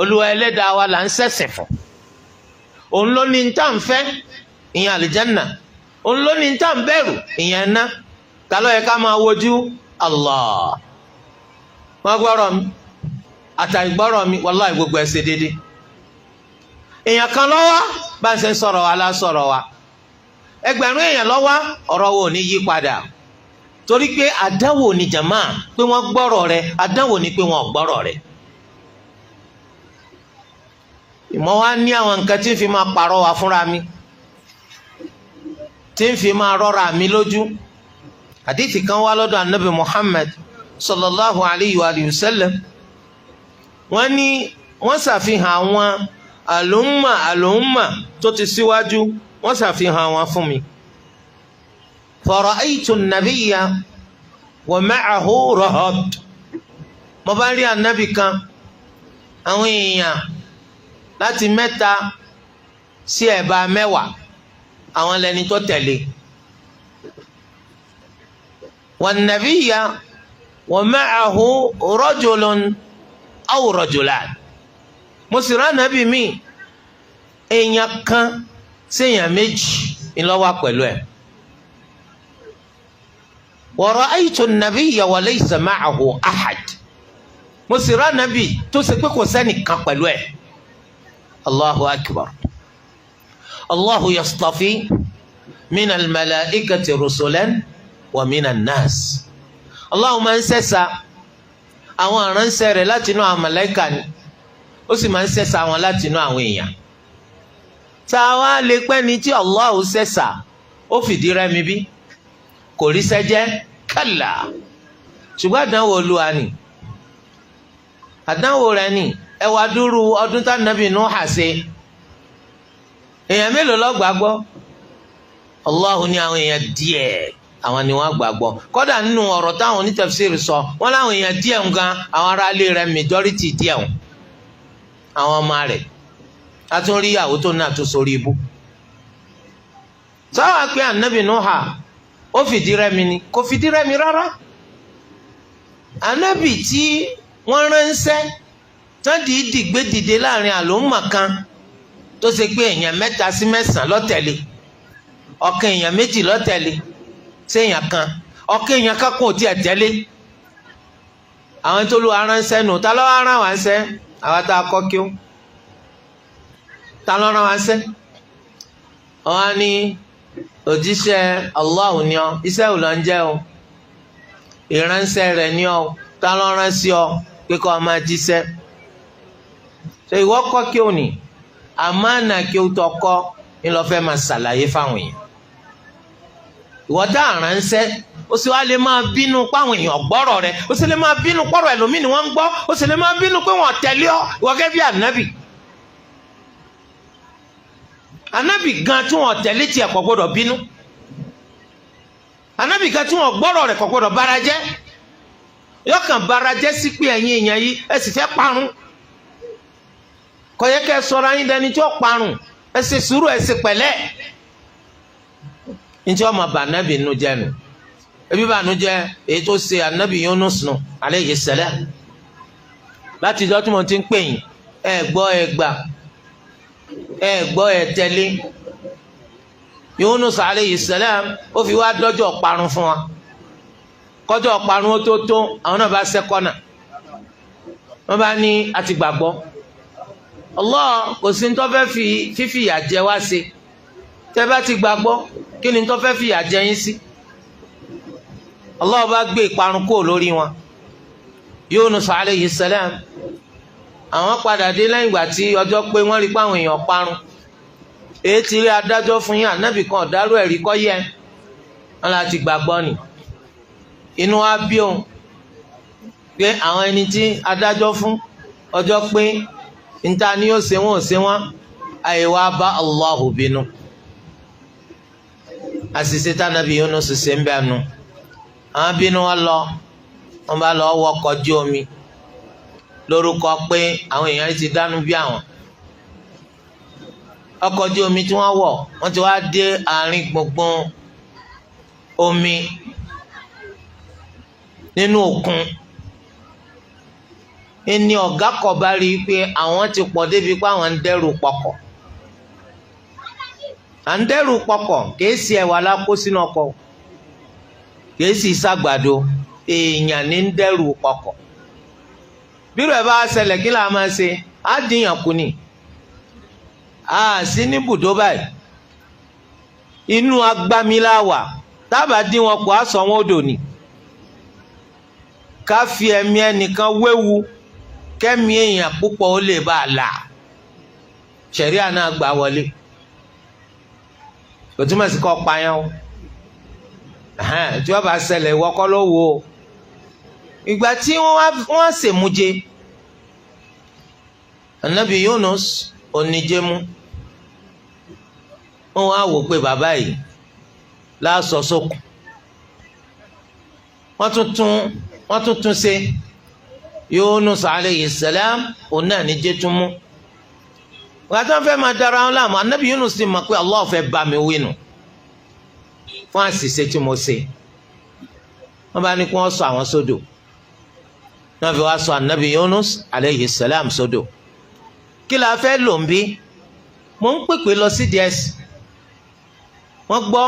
Olúwa ẹlẹ́dàá wa là ń ṣẹ̀sìn fún. Òun ló ní tá ń fẹ́ ìyẹn àlìjánà, òun ló ní tá ń bẹ̀rù ìyẹn ná. Ta ló yẹ ká máa wojú? Allah. Wọ́n gbọ́rọ̀ mi àtàìgbọ́rọ̀ mi wàláhì gbogbo ẹ̀ ṣe déédéé. Èèyàn kan ló wà bá ń ṣe sọ̀rọ̀ wa la sọ̀rọ̀ wa, ẹgbẹ̀rún èèyàn ló wà ọ̀rọ̀ wo ò ní yí padà, torí pé àdánwò ni jàmá pé wọ́n gbọ́rọ̀ rẹ̀, àdánwò ni pé wọ́n ò gbọ́rọ̀ rẹ̀. Ìmọ̀ wa ní àwọn nǹkan tí ń fi máa pàrọ̀ wá fúnra mi, tí ń fi máa rọra mi lójú. Hadithi kan wá lọ́dọ̀ Ànábì Muhammad sallallahu alayhi wa sallam. Wọ́n ní wọ́n ṣàfihàn àwọn àlùmọ̀ tó ti síwájú, wọ́n ṣàfihàn wọn fún mi. Fara'aytu an-nabiyya wa ma'ahu rahab. Mo bá rí ànábì kan, àwọn èèyàn láti 3 sí ẹ̀bá 10 àwọn lẹni tó tẹ̀lé. Wan-nabiyya wa ma'ahu rajulun aw rajulan. Mo sì rá nàbí mi èèyàn kan séèyàn méjì ńlọ́wọ́ pẹ̀lú ẹ̀. Wa ra'aytu an-nabiyya wa laysa ma'ahu ahad. Mo sì rá nàbí tó ṣe pé kò sẹ́nìkan pẹ̀lú ẹ̀. Allahu akbar. Allahu yastafi min al-mala'ikati rusulan wa min an-nas. Allahu máa ń ṣẹ̀ṣà àwọn aránṣẹ́ rẹ̀ láti inú àwọn màláíkà ni, ó sì máa ń ṣẹ̀ṣà wọn láti inú àwọn èèyàn. Tá a wá lè pẹ́ ni tí Allahu ṣẹ̀ṣà ó fìdí rẹmi bí kò rí sẹ́jẹ́ kálá. Ṣùgbọ́n àdánwò Olúwa ni, àdánwò rẹ̀ ni. Ẹ wá dúró ọdún tá nàbì Nuha ṣe, èèyàn mélòó ló gbàgbọ́? Allahu ní àwọn èèyàn díẹ̀ àwọn ni wọ́n gbàgbọ́. Kódà nínú ọ̀rọ̀ táwọn onítafsírì sọ, wọ́n láwọn èèyàn díẹ̀ ń gan àwọn ará ilé rẹ̀ majority díẹ̀ ń, àwọn ọmọ rẹ̀. A tún rí ìyàwó tó náà tó sórí ibú. Sáwà pé ànábì Nuha ó fìdí rẹmi ni? Kò fìdí rẹmi rárá. Ànábì tí wọ́n ránṣẹ́ tán dìídì gbé dìde láàrin àlòmọ̀ kan tó ṣe pé èèyàn 3 sí 9 ló tẹ̀lé, ọ̀kan èèyàn 2 ló tẹ̀lé séèyàn kan, ọ̀kan èèyàn kan kò tiẹ̀ tẹ̀lé. Àwọn tó lu aránṣẹ́ nù, ta ló rán wá ṣẹ́? Àwọn tá a kọ́ kí ó, ta ló rán wá ṣẹ́? Wọ́n á ní òjíṣẹ́ Allahu ni ọ́, iṣẹ́ ò lọ ń jẹ́ o, ìránṣẹ́ rẹ̀ ni ọ́, ta ló rán sí ọ pé kó o máa jíṣẹ́? Ṣé ìwọ kọ́ kí ó ní àmánà kí ó tọ́ kọ́ ń lọ fẹ́ máa ṣàlàyé fáwọn èèyàn? Ìwọ tá àránṣẹ́ ó sì wá lè máa bínú páwọn èèyàn gbọ́rọ̀ rẹ̀, ó sì lè máa bínú pọ̀rọ̀ ẹlòmíì ni wọ́n ń gbọ́, ó sì lè máa bínú pé wọ́n tẹ̀lé ọ ìwọ gẹ́gẹ́ bí ànábì. Ànábì gan tí wọ́n tẹ̀lé tiẹ̀ kò gbọ́dọ̀ bínú. Ànábì gan tí wọ́n gbọ́rọ̀ rẹ̀ kò gbọ́dọ̀ bara jẹ́. Yọkàn bara jẹ́ sí pé ẹ̀yin èèyàn yìí ẹ sì fẹ́ parun. Kò yẹ kẹ́ ẹ sọ̀rọ̀ ayín dẹni tí ó parun, ẹ ṣe sùúrù, ẹ ṣe pẹ̀lẹ́. Njẹ́ ọmọ bá ànábì nínú jẹ́ nu, ebi bá nu jẹ́ èyí tó ṣe ànábì Yunus nù alayhi salam. Láti ìjọ tí mo ti ń pè yín ẹ gbọ́ ẹ gbà, ẹ gbọ́ ẹ tẹ̀lé. Yunus alayhi salam ó fi wá dọ́jọ́ parun fún wa, kọjọ́ parun ó tó tó àwọn náà bá ṣẹ́kọ́nà, wọ́n bá ní àti gbàgbọ́. Allah kò sí ní tó fẹ́ fi fífìyà jẹ wá sí, tẹ́ bá ti gbàgbọ́ kí ni tó fẹ́ fìyà jẹ yín sí? Allah bá gbé ìparun kúrò lórí wọn. Yunus alayhi salam àwọn padà dé lẹ́yìn ìgbà tí ọjọ́ pé wọ́n rí pé àwọn èèyàn parun. Èyí ti rí adájọ́ fún yín, ànábì kan ọ̀dáró ẹ̀rí kọ́ yẹ wọn láti gbàgbọ́ ni. Inú wa bí òun pé àwọn ẹni tí adájọ́ fún ọjọ́ pé níta ni yóò ṣe wọn ò ṣe wọn, àyè wa bá Allahu bínú. Àṣìṣe tánàbí Yunus ṣe ń bẹ́ẹ̀ nu. Àwọn bínú wọn bá lọ wọkọ̀ ojú omi lórúkọ pé àwọn èèyàn ti dánú bí àwọn. Ọkọ̀ ojú omi tí wọ́n wọ̀ wọ́n ti wá dé àárín gbùngbùn omi nínú òkun. ẹni ọ̀gá kọ̀ bá rí i pé àwọn ti pọ̀ débi pé àwọn ń dẹ́rù pọkọ̀ à ń dẹ́rù pọkọ̀ kìí ṣe ẹ̀wà la kó sínú ọkọ̀ kìí sì ṣàgbàdo èèyàn ní ń dẹ́rù pọkọ̀ bírò ẹ̀ bá ṣẹlẹ̀ kí la máa ṣe á dìyàn kù ni a sí ní bùdó báyìí inú agbamiláwà tábà dín wọn kù á sọ wọn odò ni ká fi ẹ̀mí ẹnìkan wéwu kẹ́mi èèyàn púpọ̀ ó lè bá a là ṣẹ̀ríà náà gbà wọlé kò túmọ̀ sí kọ́ payán o tí wọ́n bá ṣẹlẹ̀ ìwọ kọ́ ló wò ó ìgbà tí wọ́n ṣèmúje Ànábì Yunus oníjẹmú wọ́n wá wò pé bàbá yìí láàsọ sókun wọ́n tún ṣe Yunus alayhi salam òun náà ní jẹ́ tún mú wọ́n àti wọ́n fẹ́ máa dára wọn láàmú Ànábì Yunus ti mọ̀ pé Allah fẹ́ bá mi wí nù fún àṣìṣe tí mo ṣe wọ́n bá ní kí wọ́n sọ àwọn sódò wọ́n fi wá sọ Ànábì Yunus alayhi salam sódò kí la fẹ́ lò ń bí mo ń pèpè lọ sí díẹ̀ wọ́n gbọ́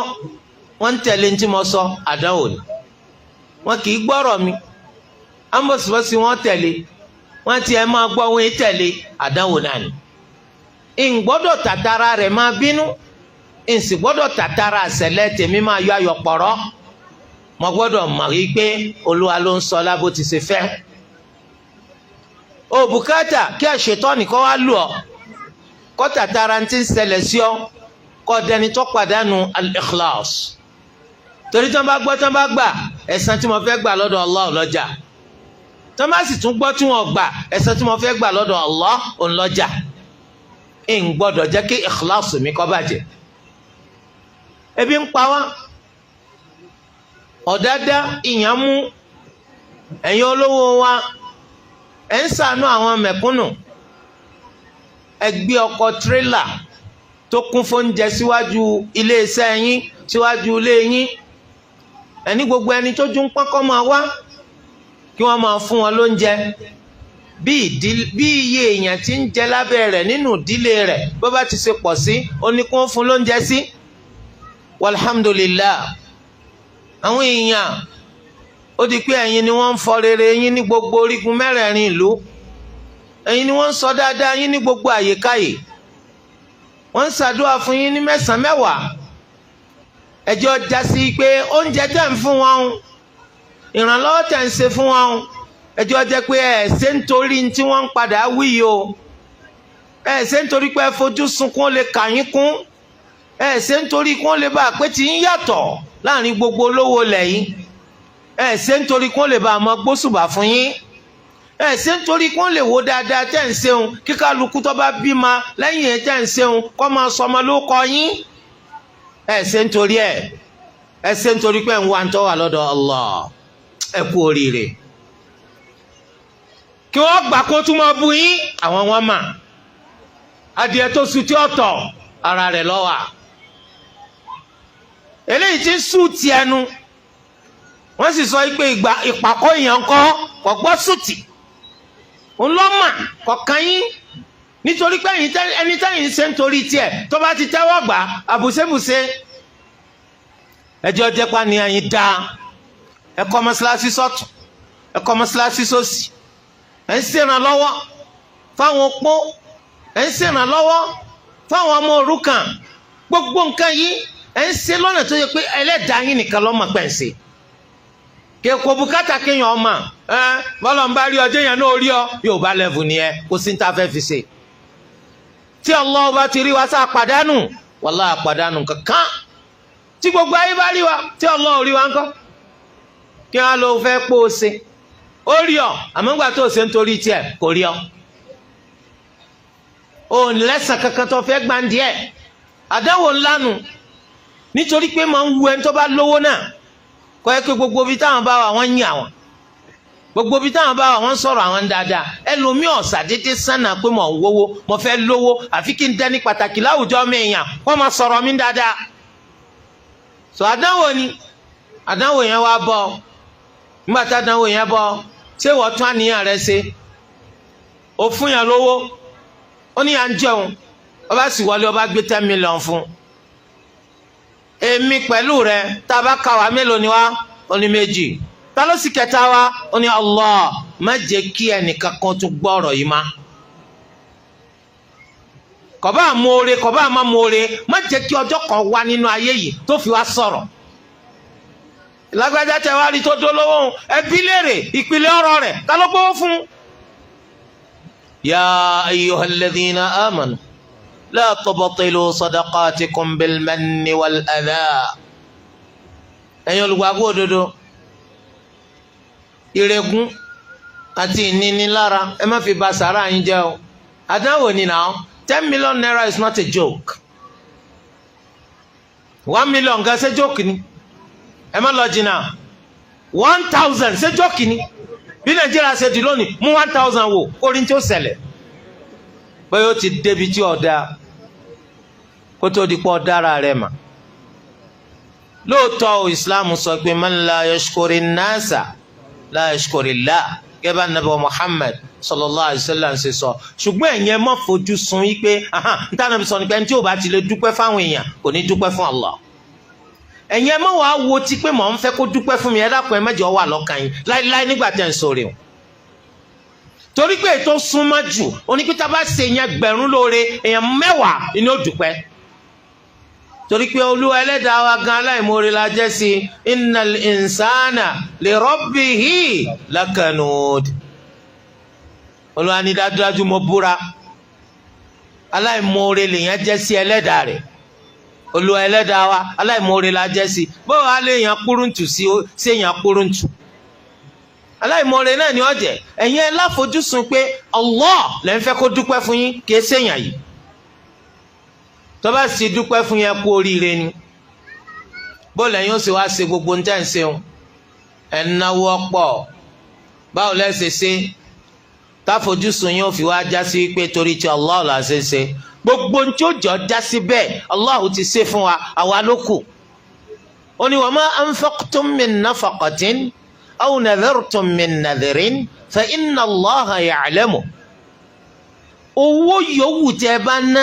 wọ́n ń tẹ̀lé ní tí mo sọ àdánwò ni wọ́n kì í gbọ́rọ̀ mi ambọ̀sibọ́sí wọ́n tẹ̀lé wọ́n ti ẹ̀ máa gbọ́ wọn tẹ̀lé àdánwò náà ni ìgbọ́dọ̀ tàtàrà rẹ̀ máa bínú ìsì gbọ́dọ̀ tàtàrà àṣẹlẹ̀ tèmi máa yọ ayọ̀ pọ̀rọ́ mo gbọ́dọ̀ mọ̀ wípé Olúwa ló ń sọ lábó ti ṣe fẹ́ o bùkátà kí àṣetọ́ni kọ́ wá lù ọ́ kọ́ tàtàrà ti ń ṣẹlẹ̀ sí ọ kọ́ dẹni tó pàdánù al-ikhlas torí tí wọ́n bá gbọ́ tí wọ́n bá gbà ẹ̀san tí mo fẹ́ gbà lọ́dọ̀ Allah lọ́jà tí wọ́n bá sì tún gbọ́ tí wọ́n gbà ẹ̀san tí mo fẹ́ gbà lọ́dọ̀ Allah òun lọ́jà ń gbọ́dọ̀ jẹ́ kí ikhlas mi kó bàjẹ́ ebi ń pa wá ọ̀dádá ìyàn mú ẹ̀yin olówó wa ẹ̀ ń ṣàánú àwọn mẹ̀kúnnù ẹ gbé ọkọ̀ tírélà tó kún fóúnjẹ síwájú iléeṣẹ́ yín síwájú ilé yín ẹni gbogbo ẹni tó jú ń pọ́nkọ́ máa wá kí wọ́n máa fún wọn lóúnjẹ bí iye èèyàn tí ń jẹ lábẹ́ rẹ̀ nínú ìdílé rẹ̀ bó bá ti ṣe pọ̀ sí ó ní kí wọ́n fún lóúnjẹ sí walhamdulillah àwọn èèyàn ó di pé ẹ̀yin ni wọ́n ń fọ rere yín ní gbogbo orígun mẹ́rẹ̀ẹ̀rin ìlú ẹ̀yin ni wọ́n ń sọ dáadáa yín ní gbogbo àyíkáyè wọ́n ń ṣàdúrà fún yín ní mẹ́sàn-án mẹ́wàá ẹjọ́ já sí pé oúnjẹ tẹ̀ ń fún wọn ìrànlọ́wọ́ tẹ̀ ń ṣe fún wọn ẹjọ́ jẹ́ pé ẹ̀ ṣe ń torí tí wọ́n ń padà wí yìí o ẹ̀ ṣe ń torí pé ẹ fojú sunkún ó lè kà yín kún ẹ̀ ṣe ń torí kún ó lè bá a pé tí yín yàtọ̀ láàrin gbogbo olówó lẹ́yìn ẹ̀ ṣe ń torí kún ó lè bá a mọ gbósùbà fún yín ẹ̀ ṣe ń torí kún ó lè wo dáadáa tẹ̀ ń ṣeun kí kálukú tó bá bímọ lẹ́yìn ẹ̀ tẹ̀ ń ṣeun kó máa sọmọ ló kọ yín ẹ̀ ṣe ń torí ẹ̀ ṣe ń torí pé ń wá ń tọ́ wà lọ́dọ̀ Allah ẹ kú oríire kí wọ́n gbà kó tún máa bu yín àwọn wọn mà adìẹ tó sùn tí ó tọ̀ ara rẹ̀ lọ́wà eléyìí tí ń sùn ti ẹnu wọ́n sì sọ pé ìpàkọ́ èèyàn kọ́ kò gbọ́ sùtì ńlọ́mà kọ̀ọ̀kan yín nítorí pé ẹni tẹ́yìn ṣe ń torí tiẹ̀ tó bá ti tẹ́wọ́ gbà àbùsẹ́bùsẹ́ ẹjọ́ jẹ́pá ni ẹ̀yin dáa ẹ kọ́ mọ́sálásí sọ́tún ẹ kọ́ mọ́sálásí sósì ẹ ń ṣèrànlọ́wọ́ fáwọn opó ẹ ń ṣèrànlọ́wọ́ fáwọn ọmọ òrukàn gbogbo nǹkan yìí ẹ ń ṣe lọ́nà tó yẹ pé ẹlẹ́dàá yín nìkan ló mọ̀ pẹ́ ń ṣe kò bùkátà kéèyàn ọmọ bọ́lọ̀ ń bá rí ọjọ́ yẹn náà rí ọ yóò bá lẹ́vù nìyẹn kò sí ní ta fẹ́ fi ṣe tí Allah bá ti rí wa sá àpàdánù wallahi àpàdánù kankan tí gbogbo ayé bá rí wa tí Allah ò rí wa ńkọ́ kí wọ́n lọ fẹ́ pò ó ṣe ó rí ọ àmọ́ nígbà tó ṣe ń torí tiẹ̀ kò rí ọ ò lẹ́sàn kankan tó fẹ́ gbàǹdí ẹ̀ àdánwò ńlá nù nítorí pé máa ń wu ẹni tó bá lówó náà kọ́ ẹ pé gbogbo ibi táwọn bá wà wọ́n ń yìn àwọn gbogbo ibi táwọn bá wà wọ́n ń sọ̀rọ̀ àwọn dáadáa ẹlòmíì ọ̀sà dédé sànà pé mò ń wówó mo fẹ́ lówó àfi kí n dẹni pàtàkì láwùjọ mi èèyàn wọ́n máa sọ̀rọ̀ mi dáadáa sọ àdánwò ni àdánwò yẹn wá bọ̀ nígbà tá àdánwò yẹn bọ̀ ṣé wọ́n tún àníyàn rẹ ṣe ó fún yàn lówó ó ní à ń jẹun ọba sì wọlé ọba gbé 10 million fún èmi pẹ̀lú rẹ̀ tá a bá kà wá mélòó ni wá ó ní méjì ta ló sì kẹta wá ó ní Allah má jẹ́ kí ẹnìkan kan tún gbọ́ ọ̀rọ̀ yìí má kọ̀bá àmóore kọ̀bá àmóore má jẹ́ kí ọjọ́ kan wá nínú ayé yìí tó fi wá sọ̀rọ̀ lágbájá tẹ wá rí tó dolówó ẹbí léèrè ìpìlẹ̀ ọ̀rọ̀ rẹ̀ ta ló gbówó fún. ya ayyuhal ladhina amanu la tubtilu sadaqatikum bil manni wal adha. ẹ̀yin olùgbàgbọ́ òdodo ìrẹ̀gùn àti ìnínilára ẹ má fi bà sàrà yín jẹ́ o. àdánwò ni náà 10 million naira is not a joke. 1 million gan ṣe joke ni ẹ má lọ jìnnà 1000 ṣe joke ni bí nàìjíríà ṣe di lónìí mú 1000 wò orin tí ó ṣẹlẹ̀ bóyá ó ti débi tí ọ̀dà kó tó di pọ̀ dára rẹ̀ mà. lóòótọ́ Islam sọ pé man la yashkuri nasa la yashkuri Allah gẹ́gẹ́ bá Nabi Muhammad sallallahu alayhi wa sallam ṣe sọ ṣùgbọ́n ẹ̀yin ẹ má fojú sun yí pé níta Nabi sọ ni pé ẹni tí ò bá ti lè dúpẹ́ fáwọn èèyàn kò ní dúpẹ́ fún Allah. ẹ̀yin ẹ má wàá wo ti pé mò ń fẹ́ kó dúpẹ́ fún mi ẹ dákun ẹ má jẹ́ ó wà lọ́kàn yín láíláí nígbà tẹ̀ ń sọ̀rọ̀ o. torí pé ètò súnmọ́ jù onípítà bá ṣe èèyàn gbẹ̀rún lóore èèyàn 10 ni ó dúpẹ́. torí pé Olúwa ẹlẹ́dàá wa gan aláìmoore la jẹ́ sí innal insana li rabbihi lakanud. Olúwa ní dájúdájú mo búra aláìmoore lèèyàn jẹ́ sí ẹlẹ́dàá rẹ̀. Olúwa ẹlẹ́dàá wa aláìmoore la jẹ́ sí bóyá wàá lé èèyàn kúrúntù sí èèyàn kúrúntù aláìmoore náà ni ó jẹ́. ẹ̀yin ẹ láfojúsùn pé Allah lẹ́ ń fẹ́ kó dúpẹ́ fún yín kì í ṣèyàn yìí. tó bá sì dúpẹ́ fún yẹn kú oríire ni bó lẹ́yìn ó sì wá ṣe gbogbo ń tẹ́ ń ṣeun ẹ̀ ń náwó pọ̀ báwo lẹ́sẹ̀ ṣe táfojúsùn yín ó fi wá já sí pé torí tí Allah là ṣe ṣe gbogbo ní tí ó jọ já sí bẹ́ẹ̀ Allah ti ṣe fún wa àwa ló kù. ó ní wa ma anfaqtum min nafaqatin aw nadhartum min nadhirin fa inna Allaha ya'lamu. owó yòówù tẹ́ ẹ bá ná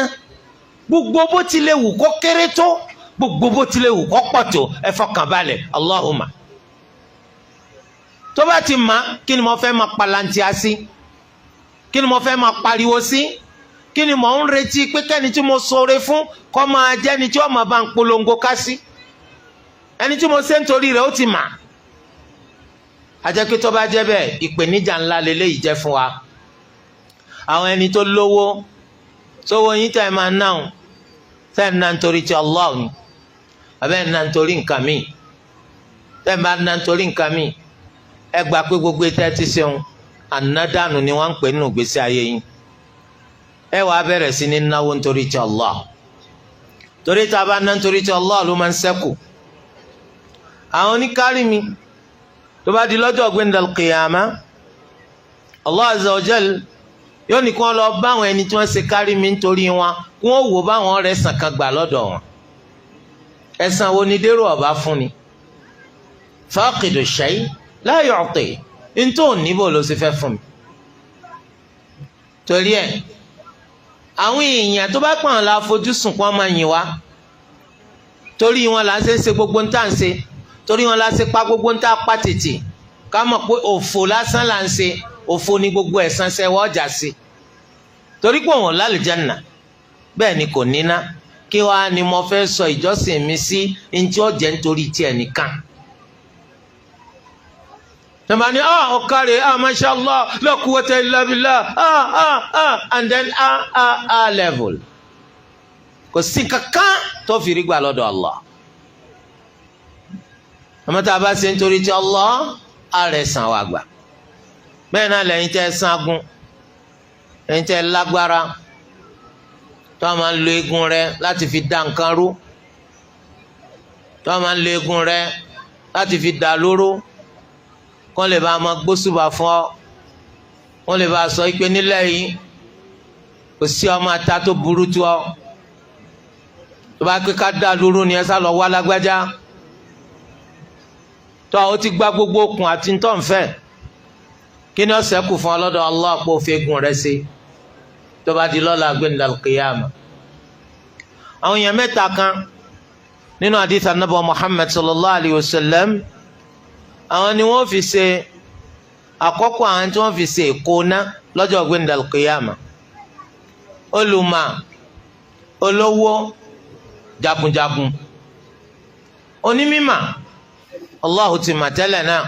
gbogbo bó tilẹ̀ wù kó kéré tó gbogbo bó tilẹ̀ wù kó pọ̀ tó ẹ fọkàn balẹ̀ Allahumma. tó bá ti ma kí ni mo fẹ́ máa palantia sí kí ni mo fẹ́ máa pariwo sí kí ni mo ń retí pé kẹ́ni tí mo ṣoore fún kó máa jẹ́ ni tí ó máa bá ń polongo ká sí ẹni tí mo ṣe ń torí rẹ̀ ó ti mà. àjẹ́ pé tó bá jẹ́ bẹ́ẹ̀ ìpèníjà ńlá lélẹ́yìí jẹ́ fún wa. àwọn ẹni tó lówó sówó yín tẹ́ ẹ máa náà tẹ́ ẹ ná nítorí ti Allah ni àbẹ́ ẹ ná nítorí nǹkan míì tẹ́ ẹ máa ná nítorí nǹkan míì ẹ gbà pé gbogbo ètò ẹ ti ṣeun ànádànù ni wọ́n ń pè nínú ìgbésí ayé yín. ẹ wàá bẹ̀rẹ̀ sí ní náwó nítorí ti Allah torí tá a bá ná nítorí ti Allah ló máa ń ṣẹ́kù. àwọn oníkárí mi tó bá di lọ́jọ́ gbẹ̀ndàl qiyama Allah azza wa jal yóò ní kí wọ́n lọ bá àwọn ẹni tí wọ́n ṣe kárí mi nítorí wọn kí wọ́n wò báwọn rẹ̀ sàn kan gbà lọ́dọ̀ wọn. ẹ̀san wo ni dérò ọ̀bá fún ni faqidu shay la yu'ti ntó níbo ló ṣe fẹ́ fún mi. torí ẹ̀ àwọn èèyàn tó bá pọ̀n la fojú sùn kí wọ́n máa yìn wá torí wọn là ń ṣe gbogbo ń tà ń ṣe torí wọn la ṣe pa gbogbo ń tà pa tètè ká mọ̀ pé òfò lásán là ń ṣe òfò ní gbogbo ẹ̀san ṣẹ́wọ́ ọjà sí torí pé òun lálùjánnà bẹ́ẹ̀ ni kò níná kí wàá ni mo fẹ́ sọ ìjọsìn mi sí ntí ó jẹ́ nítorí tiẹ̀ nìkan. tọ́ba ni ọ̀kàrẹ̀ masha Allah la quwwata illa billah and then level kò sí kankan tó fi rí gbà lọ́dọ̀ Allah. àmọ́ tá a bá ṣe nítorí tí Allah ààrẹ sàn wà gbà. bẹ́ẹ̀ náà lẹ́yìn tẹ́ sangun lẹ́yìn tẹ́ lágbára tó a máa ń lo eegun rẹ láti fi dá nǹkan rú tó a máa ń lo eegun rẹ láti fi dá lóró kọ́ lè bá a máa gbósùbà fún ọ wọ́n lè bá a sọ pé nílẹ̀ yìí kò sí ọmọ ata tó burú tó ọ tó bá pé ká dá lóró ni ẹ sá lọ wá lágbájá tó o ti gba gbogbo okùn àti ntọ́nfẹ́ kí ni ó ṣẹ́kù fún ọ lọ́dọ̀ Allah pé ó fi egun rẹ̀ ṣe tó bá di lọ́la gbẹ̀ndàl qiyama. àwọn èèyàn mẹ́ta kan nínú hadith anabi Muhammad sallallahu alayhi wa sallam àwọn ni wọ́n fi ṣe àkọ́kọ́ àwọn tí wọ́n fi ṣe ìkóná lọ́jọ́ gbẹ̀ndàl qiyama. olùmọ̀ olówó jagunjagun onímímà Allahu ti mà tẹ́lẹ̀ náà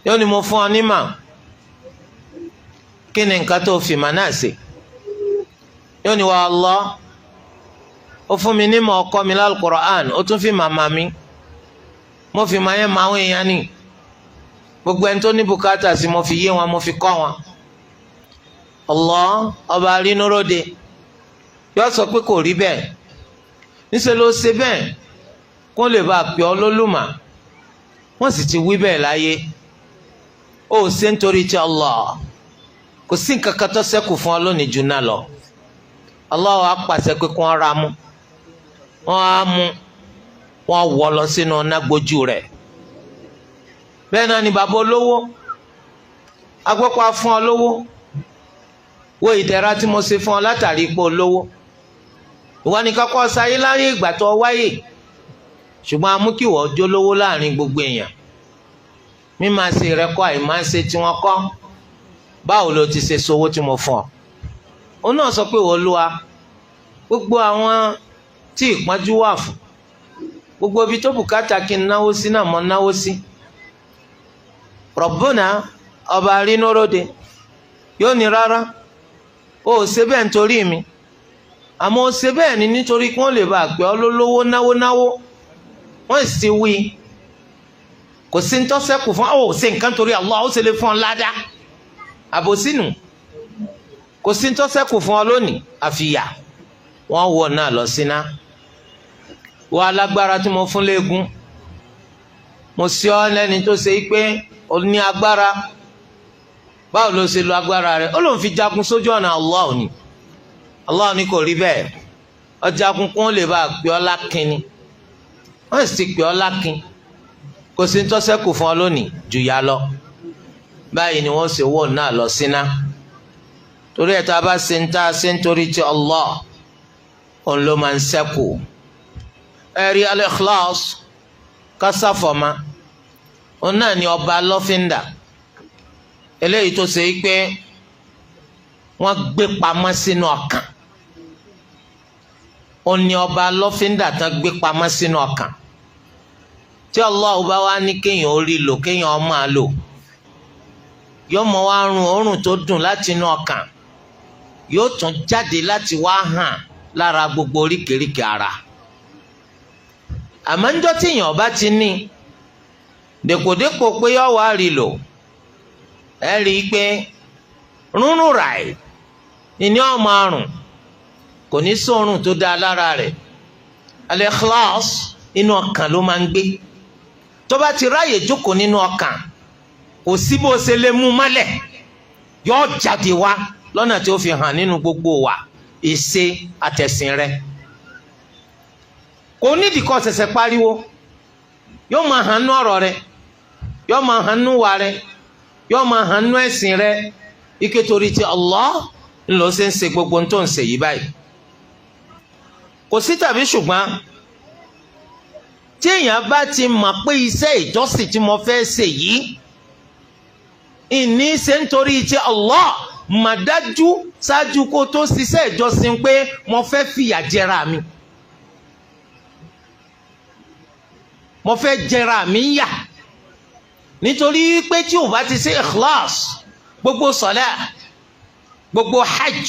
yóò ní mo fún ọ nímà kí ni nǹkan tó fi mà náà ṣe yóò ní wa Allah ó fún mi nímà ó kọ́ mi lálùkùránì ó tún fi màmá mi mo fi mà yẹn mà àwọn èèyàn ni gbogbo ẹni tó ní bùkátà sí mo fi yé wọn mo fi kọ́ wọn. Allah ọba arínúróde yóò sọ pé kò rí bẹ́ẹ̀ níṣẹ́ ló ṣe bẹ́ẹ̀ kó lè bá a pè ọ́ lólùmọ̀ wọ́n sì ti wí bẹ́ẹ̀ láyé ó ṣe nítorí tí Allah kò sí nǹkan kan tó ṣẹ́kù fún ọ lónìí jù náà lọ. Allah á pàṣẹ pé kí wọ́n ra mú wọ́n á mú wọ́n wọ́ lọ sínú nágbójú rẹ̀. bẹ́ẹ̀ náà ni bàbá olówó agbọ́pọ̀ fún ọ lówó wo ìdẹ̀ra tí mo ṣe fún ọ látàrí ipò olówó ìwọ ni kọ́kọ́ sáyé láyé ìgbà tó wáyé ṣùgbọ́n a mú kí wọ́n jólówó láàrin gbogbo èèyàn mímáa ṣe rẹ kọ́ àìmáa ṣe tí wọ́n kọ́ báwo ló ti ṣe sowó tí mo fún ọ. òun náà sọ pé Olúwa gbogbo àwọn tí ìpọ́njú wà fún gbogbo ibi tó bùkátà kí n náwó sí náà mo náwó sí. Rabbuna ọba arínúróde yóò ní rárá ó ṣe bẹ́ẹ̀ nítorí mi àmọ́ ó ṣe bẹ́ẹ̀ ni nítorí kí wọ́n lè bá àgbẹ̀ ọlọ́lọ́wọ́ náwó wọ́n sì wí kò sí ń tọ́sẹ́kù fún ọ ṣe nǹkan torí Allah ó ṣe lè fún ọ ládá àbòsínú kò sí ń tọ́sẹ́kù fún ọ lónìí àfìyà wọ́n wọ̀ náà lọ síná. wọ́n alágbára tí mo fún léegun mo ṣe ọ́ lẹ́ni tó ṣe pé ó ní agbára báwo ló ṣe lo agbára rẹ̀ ó lóun fi jagun sójú ọ̀nà Allah ni Allah ni kò rí bẹ́ẹ̀ ọjàgun kún lè bá pè ọ́ lákin ni wọ́n sì ti pè ọ́ lákin kò sí ń tọ́sẹ́kù fún ọ lónìí jù yá lọ. báyìí ni wọ́n ṣe wọ̀ náà lọ síná torí ẹ̀ tá a bá ṣe ń tá a ṣe ń torí ti Allah òun ló máa ń ṣẹ́kù. ẹ̀rí al-ikhlas kásáfọ̀mà òun náà ni ọba lọ́fíńdà eléyìí tó ṣe pé wọ́n gbé pamọ́ sínú ọkàn òun ni ọba lọ́fíńdà tán gbé pamọ́ sínú ọkàn tí Allah bá wá ní kéèyàn ó rí lò kéèyàn ó máa lò yóò mọ wá rùn òórùn tó dùn láti inú ọkàn yóò tún jáde láti wá hàn lára gbogbo oríkèéríkèé ara. àmọ́ ńjọ́ tí èèyàn bá ti ní dèkòdèkò pé yóò wá rí lò ẹ rí i pé rúnrún ràì ìní ọmọ àrùn kò ní sóòrùn tó dáa lára rẹ̀. al-ikhlas inú ọkàn ló máa ń gbé tó bá ti ráàyè jókòó nínú ọkàn kò sí bó ṣe lè mú mọ́lẹ̀ yóò jáde wá lọ́nà tí ó fi hàn nínú gbogbo wa ìṣe àtẹ̀sìn rẹ̀. kò nídìí kó ṣẹ̀ṣẹ̀ pariwo yóò máa hàn nú ọ̀rọ̀ rẹ̀ yóò máa hàn nú wa rẹ̀ yóò máa hàn nú ẹ̀sìn rẹ̀ ike torí ti Allah ńlọ ṣe ń ṣe gbogbo tó ń ṣe yìí báyìí. kò sí tàbí ṣùgbọ́n tí èèyàn bá ti mọ̀ pé iṣẹ́ ìjọsìn tí mo fẹ́ ṣe yìí ìní ṣe ń torí ti Allah mà dájú ṣáájú kó tó ṣiṣẹ́ ìjọsìn pé mo fẹ́ fìyà jẹra mi mo fẹ́ jẹra mi yà nítorí pé tí o bá ti ṣe ikhlas gbogbo sọlá gbogbo hajj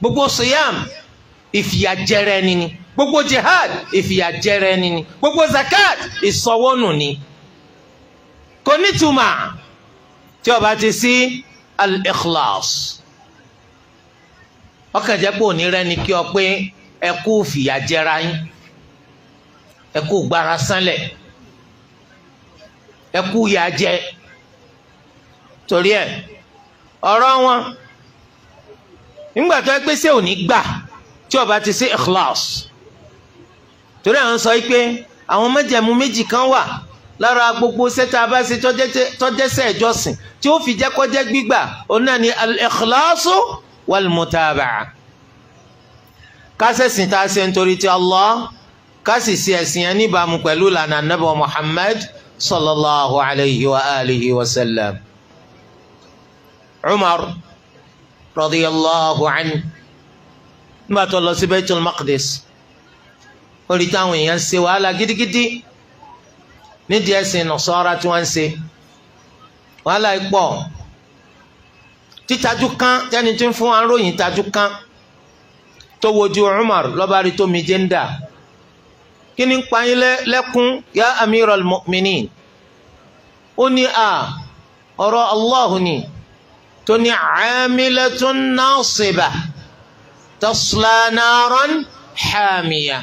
gbogbo siyam ìfìyàjẹrẹ ni gbogbo jihad ìfìyàjẹrẹ ni gbogbo zakat ìsọwọ́nù ni kò nítumọ̀ tí o bá ti sí al-ikhlas. ọkàn jẹ́ pé òní rẹ ni kí ọ pé ẹ kú fìyàjẹra yín ẹ kú gbára sánlẹ̀ ẹ kú yàjẹ torí ẹ ọ̀rọ̀ wọn nígbà tó ẹ pé ṣé òní gbà tí ó bá ti ṣe ikhlas torí àwọn sọ pé àwọn májẹ̀mú méjì kan wà lára gbogbo sẹ́ta bá ṣe tọ́jẹ́sẹ̀ ìjọsìn tí ó fi jẹ́ kó jẹ́ gbígbà òun náà ni al-ikhlasu wal-mutaba'a. kásẹ̀sìn tá a ṣe nítorí ti Allah kásì sí ẹ̀sìn yẹn níbàámu pẹ̀lú lànà Ànábì Muhammad sallallahu alayhi wa alihi wa sallam. Umar radiyallahu anhu nígbà tó lọ sí Baitul Maqdis ó rí táwọn èèyàn ṣe wàhálà gidigidi nídìí ẹ̀sìn Nasara tí wọ́n ń ṣe wàhálà pọ̀ títajú kan tẹ́ni tí ń fún wa ròyìn tajú kan tó wojú Umar lọ́ba rí tó mi jẹ́ ń dà kí ni ń pa yín lẹ́kún ya Amiral Mu'minin ó ní ọ̀rọ̀ Allahu ni tó ní amilatun nasiba tasla naran hamiya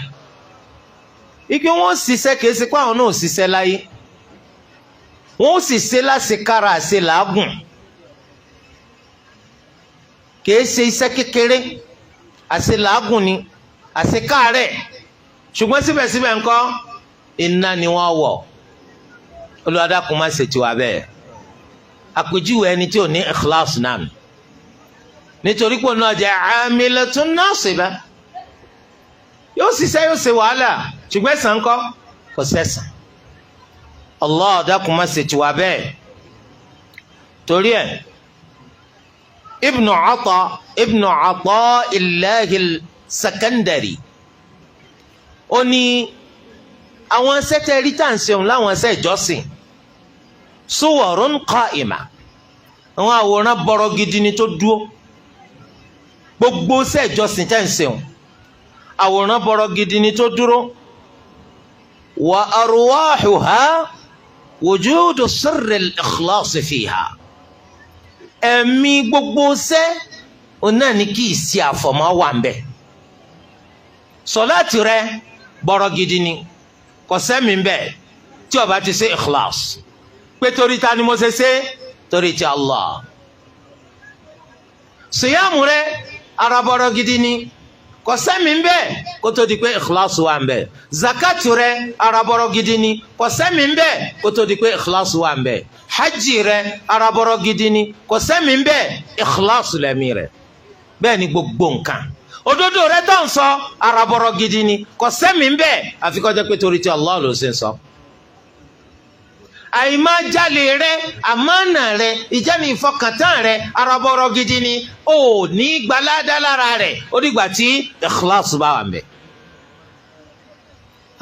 ike wọn ṣiṣẹ́ kìí ṣe pé àwọn náà ṣiṣẹ́ láyé wọn sì ṣe láṣekára àṣe làágùn kìí ṣe iṣẹ́ kékeré àṣe làágùn ni àṣe káàárẹ̀ ṣùgbọ́n síbẹ̀síbẹ̀ ńkọ́ iná ni wọ́n wọ̀ Olúwa dákun má ṣe tiwa bẹ́ẹ̀ àpèjúwe ẹni tí ò ní ikhlas náà nítorí pé náà jẹ́ amilatun nasiba yóò ṣiṣẹ́ yóò ṣe wàhálà ṣùgbọ́n ẹ̀san ńkọ́ kò sẹ́san. Allah dákun má ṣe tiwa bẹ́ẹ̀ torí ẹ̀ Ibn Ata'illahi al-Sakandari ó ní àwọn sẹ́tẹ̀rì tá à ń ṣeun láwọn ẹsẹ̀ ìjọsìn suwarun qa'ima àwọn àwòrán bọ̀rọ̀ gidi ni tó dúró gbogbo ẹsẹ̀ ìjọsìn tá à ń ṣeun àwòrán bọ̀rọ̀ gidi ni tó dúró wa arwahuha wujudu sirri al-ikhlas fiha ẹ̀mí gbogbo ṣẹ́ òun náà ní kí ìsì àfọ̀mọ́ wà ń bẹ̀ sọláàtì rẹ bọ̀rọ̀ gidi ni kò sẹ́mi bẹ́ẹ̀ tí ó bá ti ṣe ikhlas pé torí ta ni mo ṣe ṣe torí ti Allah síyàmù rẹ ara bọ̀rọ̀ gidi ni kò sẹ́mi bẹ́ẹ̀ kó tó di pé ikhlas wà ń bẹ̀ zakatu rẹ ara bọ̀rọ̀ gidi ni kò sẹ́mi bẹ́ẹ̀ kó tó di pé ikhlas wà ń bẹ̀ hajj rẹ ara bọ̀rọ̀ gidi ni kò sẹ́mi bẹ́ẹ̀ ikhlas lẹ́mí rẹ bẹ́ẹ̀ ni gbogbo nǹkan òdodo rẹ tó ń sọ ara bọ̀rọ̀ gidi ni kò sẹ́mi bẹ́ẹ̀ àfi kó jẹ́ pé torí ti Allah ló ṣe ń sọ. àìmájalè rẹ àmánà rẹ ìjẹ́ni ìfọkàntán rẹ ara bọ̀rọ̀ gidi ni ò ní gbaládá lára rẹ ó dìgbà tí ikhlas bá wà ń bẹ̀.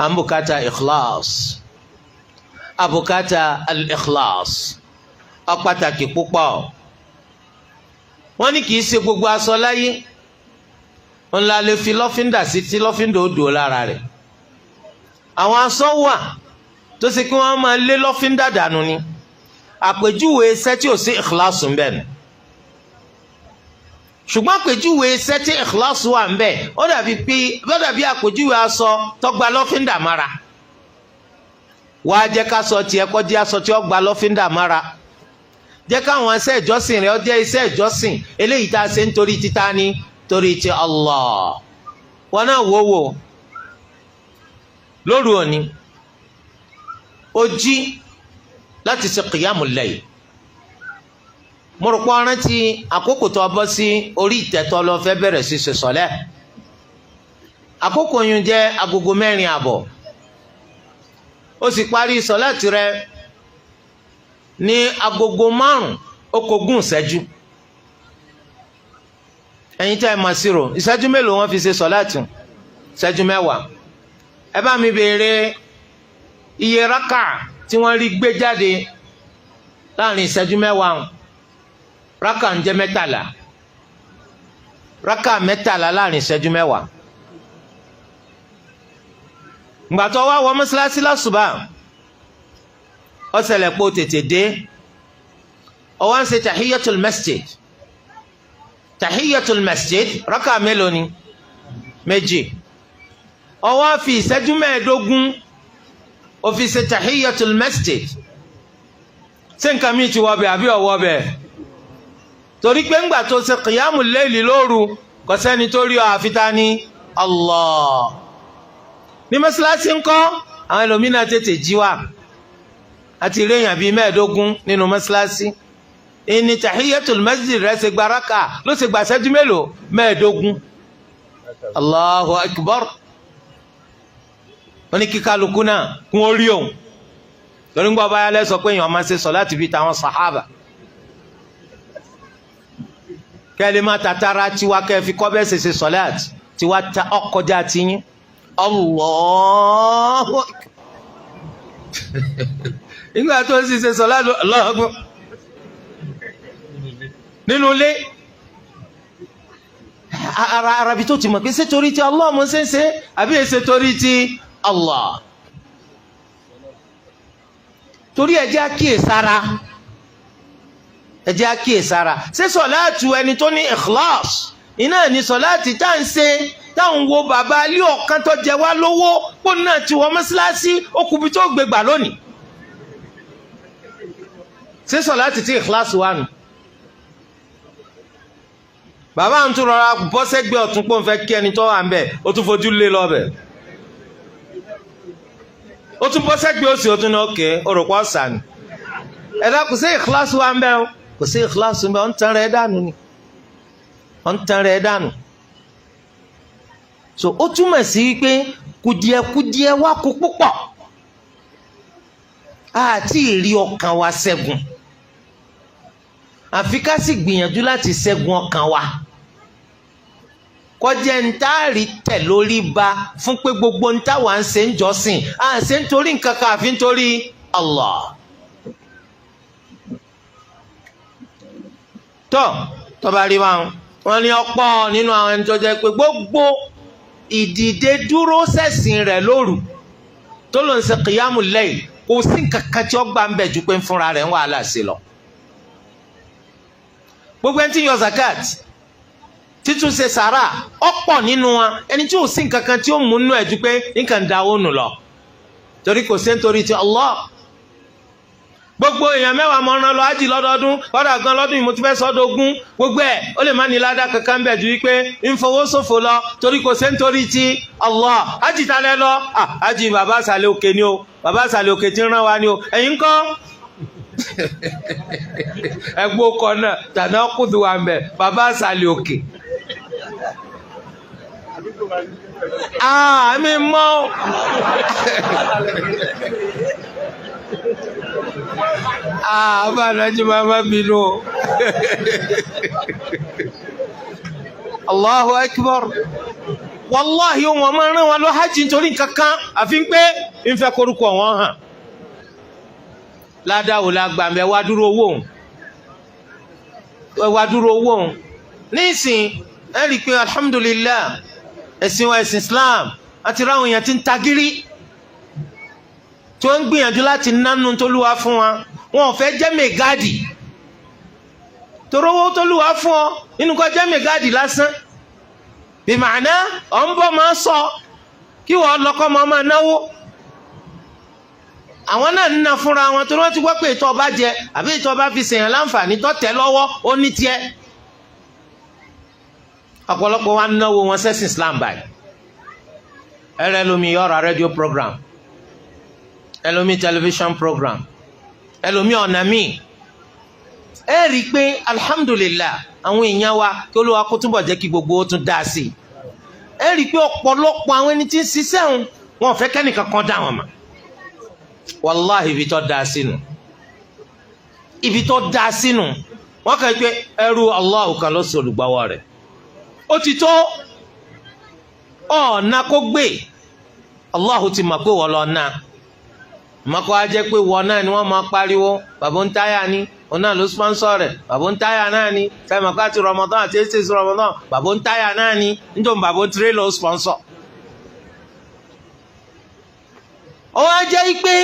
àbùkátà ikhlas àbùkátà al-ikhlas ó pàtàkì púpọ̀ wọ́n ní kì í ṣe gbogbo aṣọ láyé ńlá lè fi lọ́fíńdà sí tí lọ́fíńdà ó dùn lára rẹ̀ àwọn aṣọ wà tó ṣe kí wọ́n máa lé lọ́fíńdà dànù ni àpèjúwe iṣẹ́ tí ò sí ìkíláàsù ń bẹ nù ṣùgbọ́n àpèjúwe iṣẹ́ tí ìkíláàsù wà ń bẹ ó dàbí àpèjúwe aṣọ tó gba lọ́fíńdà mára wàá jẹ́ ká sọ tiẹ̀ kọ́ di aṣọ tí ó gba lọ́fíńdà mára jẹ́ káwọn iṣẹ́ ìjọsìn rẹ̀ ó jẹ́ iṣẹ́ ìjọsìn eléyìí tá a ṣe ń torí títa ni torí ti Allah wọn náà wò lóru òní ó jí láti ṣe qiyamul layl mo rò pé rántí àkókò tó bọ́ sí orí ìtẹ́tọ́ lọ fẹ́ bẹ̀rẹ̀ sí ṣe sọ̀lẹ́ àkókò yun jẹ́ agogo 4:00 ó sì parí sọ̀láàtì rẹ̀ ní agogo 5:15 ẹ̀yin tẹ́ ẹ máa ṣírò ìṣẹ́jú mélòó wọ́n fi ṣe sọ̀láàtì ìṣẹ́jú 10 ẹ bá mi béèrè iye rákà tí wọ́n rí gbé jáde láàrin ìṣẹ́jú 10 rákà ń jẹ́ 13 rákà 13 láàrin ìṣẹ́jú 10 ìgbà tó wá wọ mọ́sálásí lásùbà ó ṣẹlẹ̀ pé ó tètè dé ó wá ń ṣe tahiyatul masjid rákà mélòó ni 2 ó wá fi ìṣẹ́jú 15 ó fi ṣe tahiyatul masjid ṣé nǹkan mi ti wọ́ bẹ̀ àbí ọ̀wọ́ bẹ̀ torí pé ńgbà tó ṣe qiyamul layli lóru kò sẹ́ni tó rí ọ àfi ta ni Allah ní mọ́sálásí ńkọ́ àwọn ẹlòmínà tètè jí wá àti réyàn bíi mẹ́ẹ̀ẹ́dógún nínú mọ́ṣáláṣí ìní tahiyatul masjid rẹ̀ ṣe gba rákà ló ṣe gba ṣẹ́jú mélòó mẹ́ẹ̀ẹ́dógún. Allahu akbar. wọ́n ní kí kálukú náà kún orí òun torí ń gbọ́ báyà lẹ́sọ pé èèyàn máa ṣe sọ láti fi tàwọn sàhábà kẹ́lẹ́ máa tatara tiwa kẹ́ fi kọ́ bẹ́ẹ̀ ṣe ṣe sọ́láàtì tiwa ta ọkọjá tiyín. Allahu akbar. nígbà tó ń ṣiṣẹ́ sọ́láàtì Allahu akbar nínú ilé arabi tó ti mọ̀ pé ṣé torí ti Allah mo ṣe ń ṣe àbí ṣe torí ti Allah. torí ẹ jẹ́ àkíyèsára ṣé sọ̀láàtù ẹni tó ní ikhlas iná ní sọ̀láàtì tá ń ṣe táwọn wo bàbá ilé ọ̀kan tó jẹ wá lówó pọ̀ náà tí wọ́n mọ́ṣáláṣí okùnbi tó gbégbà lónìí. ṣé sọ̀láàtì tí ikhlas wà nù. bàbá ń tún rọra bọ́ sẹ́gbẹ́ ọ̀tún pọ̀ ń fẹ́ kí ẹni tó wà ń bẹ̀ ó tún fojú lé lọ́bẹ̀ ó tún bọ́ sẹ́gbẹ́ òsì ó tún ní òkè orúkọ ọ̀sán ẹ̀dá kò sí ìkíláàsì wa ń bẹ́ o kò sí ìkíláàsì ń bẹ́ ọ̀ ń tan rẹ̀ dànù ni ọ̀ ń tan rẹ̀ dànù. so ó túmọ̀ sí pé kùdìẹ̀kùdìẹ̀ wa kú púpọ̀ àti ìrí ọkàn wa ṣẹ́gun àfi ká sì gbìyànjú láti ṣẹ́gun ọkàn wa kọjá ntaari tẹ̀ lórí ba fún pé gbogbo ntá wa ń ṣe ń jọ́sìn à ń ṣe ń torí nǹkan kan àfi ń torí Allah. tọ́ba rí wọn ní ọ̀pọ̀ nínú àwọn ẹni tó jẹ́ pé gbogbo ìdìde dúró sẹ̀sìn rẹ̀ lóru tó ló ń ṣe qiyamul layl kò sí nǹkan kan tí ó gbà ń bẹ̀ ju pé ń fúnra rẹ̀ ń wàhálà sí lọ. gbogbo ẹni tí ń yọ zakat títún ṣe sàrà ọ̀pọ̀ nínú wa ẹni tí ò sí nǹkan kan tí ó mú nínú ẹ̀ ju pé nǹkan da ó nù lọ torí kò sí nítorí ti Allah. gbogbo èèyàn mẹ́wàá mọ́rán lọ ájì lọ́dọọdún kọ́dà gan lọ́dún yìí mo ti fẹ́ sọ́dọ̀gún gbogbo ẹ̀ ó lè má ní ládàá kankan bẹ̀ ju wípé ń fowó ṣòfò lọ torí kò sí nítorí ti Allah. ájì ta lẹ lọ ájì bàbá àsàlẹ̀ òkè ni o bàbá àsàlẹ̀ òkè ti ń rán wa ni o ẹ̀yin kọ́ ẹgbẹ́ ọkọ̀ náà tàná kùtù wà ń bẹ̀ bàbá àsàlẹ̀ òkè. mi mọ́ abánájú máa má bínú o. Allahu akbar. Wallahi wọn máa rán wọn lọ hajj nítorí kankan àfi pé ń fẹ́ korúkọ wọn hàn. ládàá la gbà mẹ́ wá dúró owó òun nísìn ẹ rí i pé alhamdulillah ẹ̀sìn wa ẹ̀sìn Islam àti ráwọn èèyàn ti ń tagírí tí wọ́n ń gbìyànjú láti nánú tólúwa fún wa wọn ò fẹ́ jẹ́ mẹ́gáàdì torówó tólúwa fún ọ nínú kọ́ jẹ́ mẹ́gáàdì lásán bí màánà ọ̀ ń bọ̀ máa sọ kí wọ́n lọ́kọ́ máa náwó àwọn náà ń ná fúnra wọn torí wọ́n ti gbọ́ pé ìtọ́ ọba jẹ àbí ìtọ́ ọba fi ṣèyàn láǹfààní tó tẹ̀ lọ́wọ́ ó ní tiẹ̀ ọ̀pọ̀lọpọ̀ wa ń náwó wọn sẹ́sìn Islam báyìí ẹlòmí yọ̀ọ̀rọ̀ rédíò program ẹlòmí tẹlifíṣàn program ẹlòmí ọ̀nà míì ẹ rí i pé alhamdulillah àwọn èèyàn wa kí Olúwa kó túbọ̀ jẹ́ kí gbogbo ó tún dá sí i ẹ rí i pé ọ̀pọ̀lọpọ̀ àwọn ẹni tí ń ṣiṣẹ́ wọn ò fẹ́ kẹ́nìkan kan dá wọn mọ̀ wàláhì ibi tó dá sínú wọn kàn pé ẹrú Allah kan ló sọ olùgbàwọ̀ rẹ̀ ó ti tó ọ̀nà kó gbé Allah ti mọ̀ pé wọ́n lọ náà mọ́kọ́ á jẹ́ pé wọ́n náà ni wọ́n máa pariwo bàbá ń táyà ni òun náà ló sponsor rẹ̀ bàbá ń táyà náà ni sẹ́mi ká ti Ramadan àti ẹ̀sẹ̀ sí Ramadan bàbá ń táyà náà ni nítorí bàbá tirẹ̀ ló sponsor. ó wá jẹ́ pé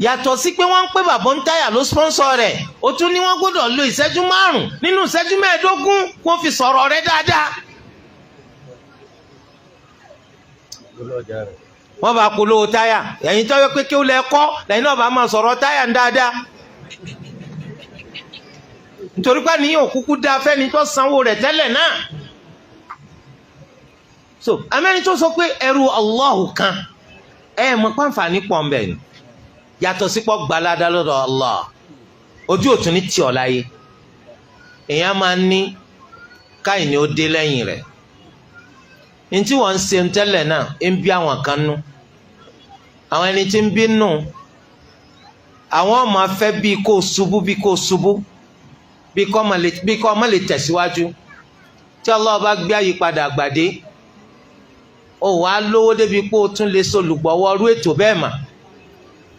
yàtọ̀ sí pé wọ́n ń pè bàbá ń táyà ló sponsor rẹ̀ ó tún ní wọ́n gbọ́dọ̀ lo ìṣẹ́jú 5 nínú ìṣẹ́jú 15 kó fi sọ̀rọ̀ rẹ̀ dáadáa. wọ́n bá polówó táyà ẹ̀yin tó yẹ pé kí ó lẹ kọ́ lẹ́yìn náà bá máa sọ̀rọ̀ táyà ń dáadáa nítorí pé níyàn òkúkú dá fẹ́ni tó sanwó rẹ̀ tẹ́lẹ̀ náà. so amẹ́ni tó sọ pé ẹrú Allahu kan mọ̀ pàǹfààní pọ̀ ń bẹ̀ ni yàtọ̀ sípò gbalada lọ́dọ̀ Allah ojú òtún ní tí ọ láyé èèyàn máa ń ní káyìn ni ó dé lẹ́yìn rẹ̀ ní tí wọ́n ń ṣe tẹ́lẹ̀ náà ń bí àwọn kan nú àwọn ẹni tí ń bí nù àwọn máa fẹ́ bí kò ṣubú bí kò má lè tẹ̀síwájú tí Allah bá gbé àyípadà àgbàdé ó wàá lówó débi pé ó tún lè solùgbọ̀wọ́ ọrú ètò bẹ́ẹ̀ mà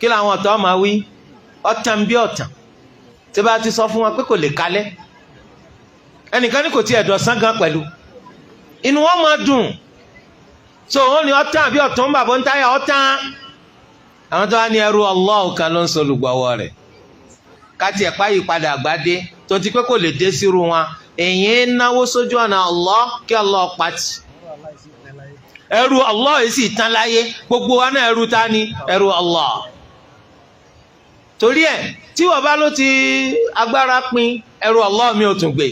kí làwọn ọ̀tọ̀ máa wí ọ̀tàn bí ọ̀tàn tí bá ti sọ fún wọn pé kò lè kalẹ̀ ẹnìkan ní kò tiẹ̀ dọ̀sán gan pẹ̀lú inú wọn máa dùn so wọn ní ọ̀tàn àbí ọ̀tàn bàbá ń táyà ọ̀tàn àwọn tó wá ní ẹrú Allah kan ló ń solùgbọ̀wọ́ rẹ̀ káti ẹ̀pá yìí padà àgbàdé tó ti pé kò lè dé sírú wọn èyí ń náwó sójú ọ̀nà Allah kí Allah pàtì ẹrú Allah yìí sì tán láyé gbogbo wa náà ẹrú ta ni ẹrú Allah torí ẹ tí wọ́n bá ló ti agbára pin ẹrú Allah mi ò tún gbé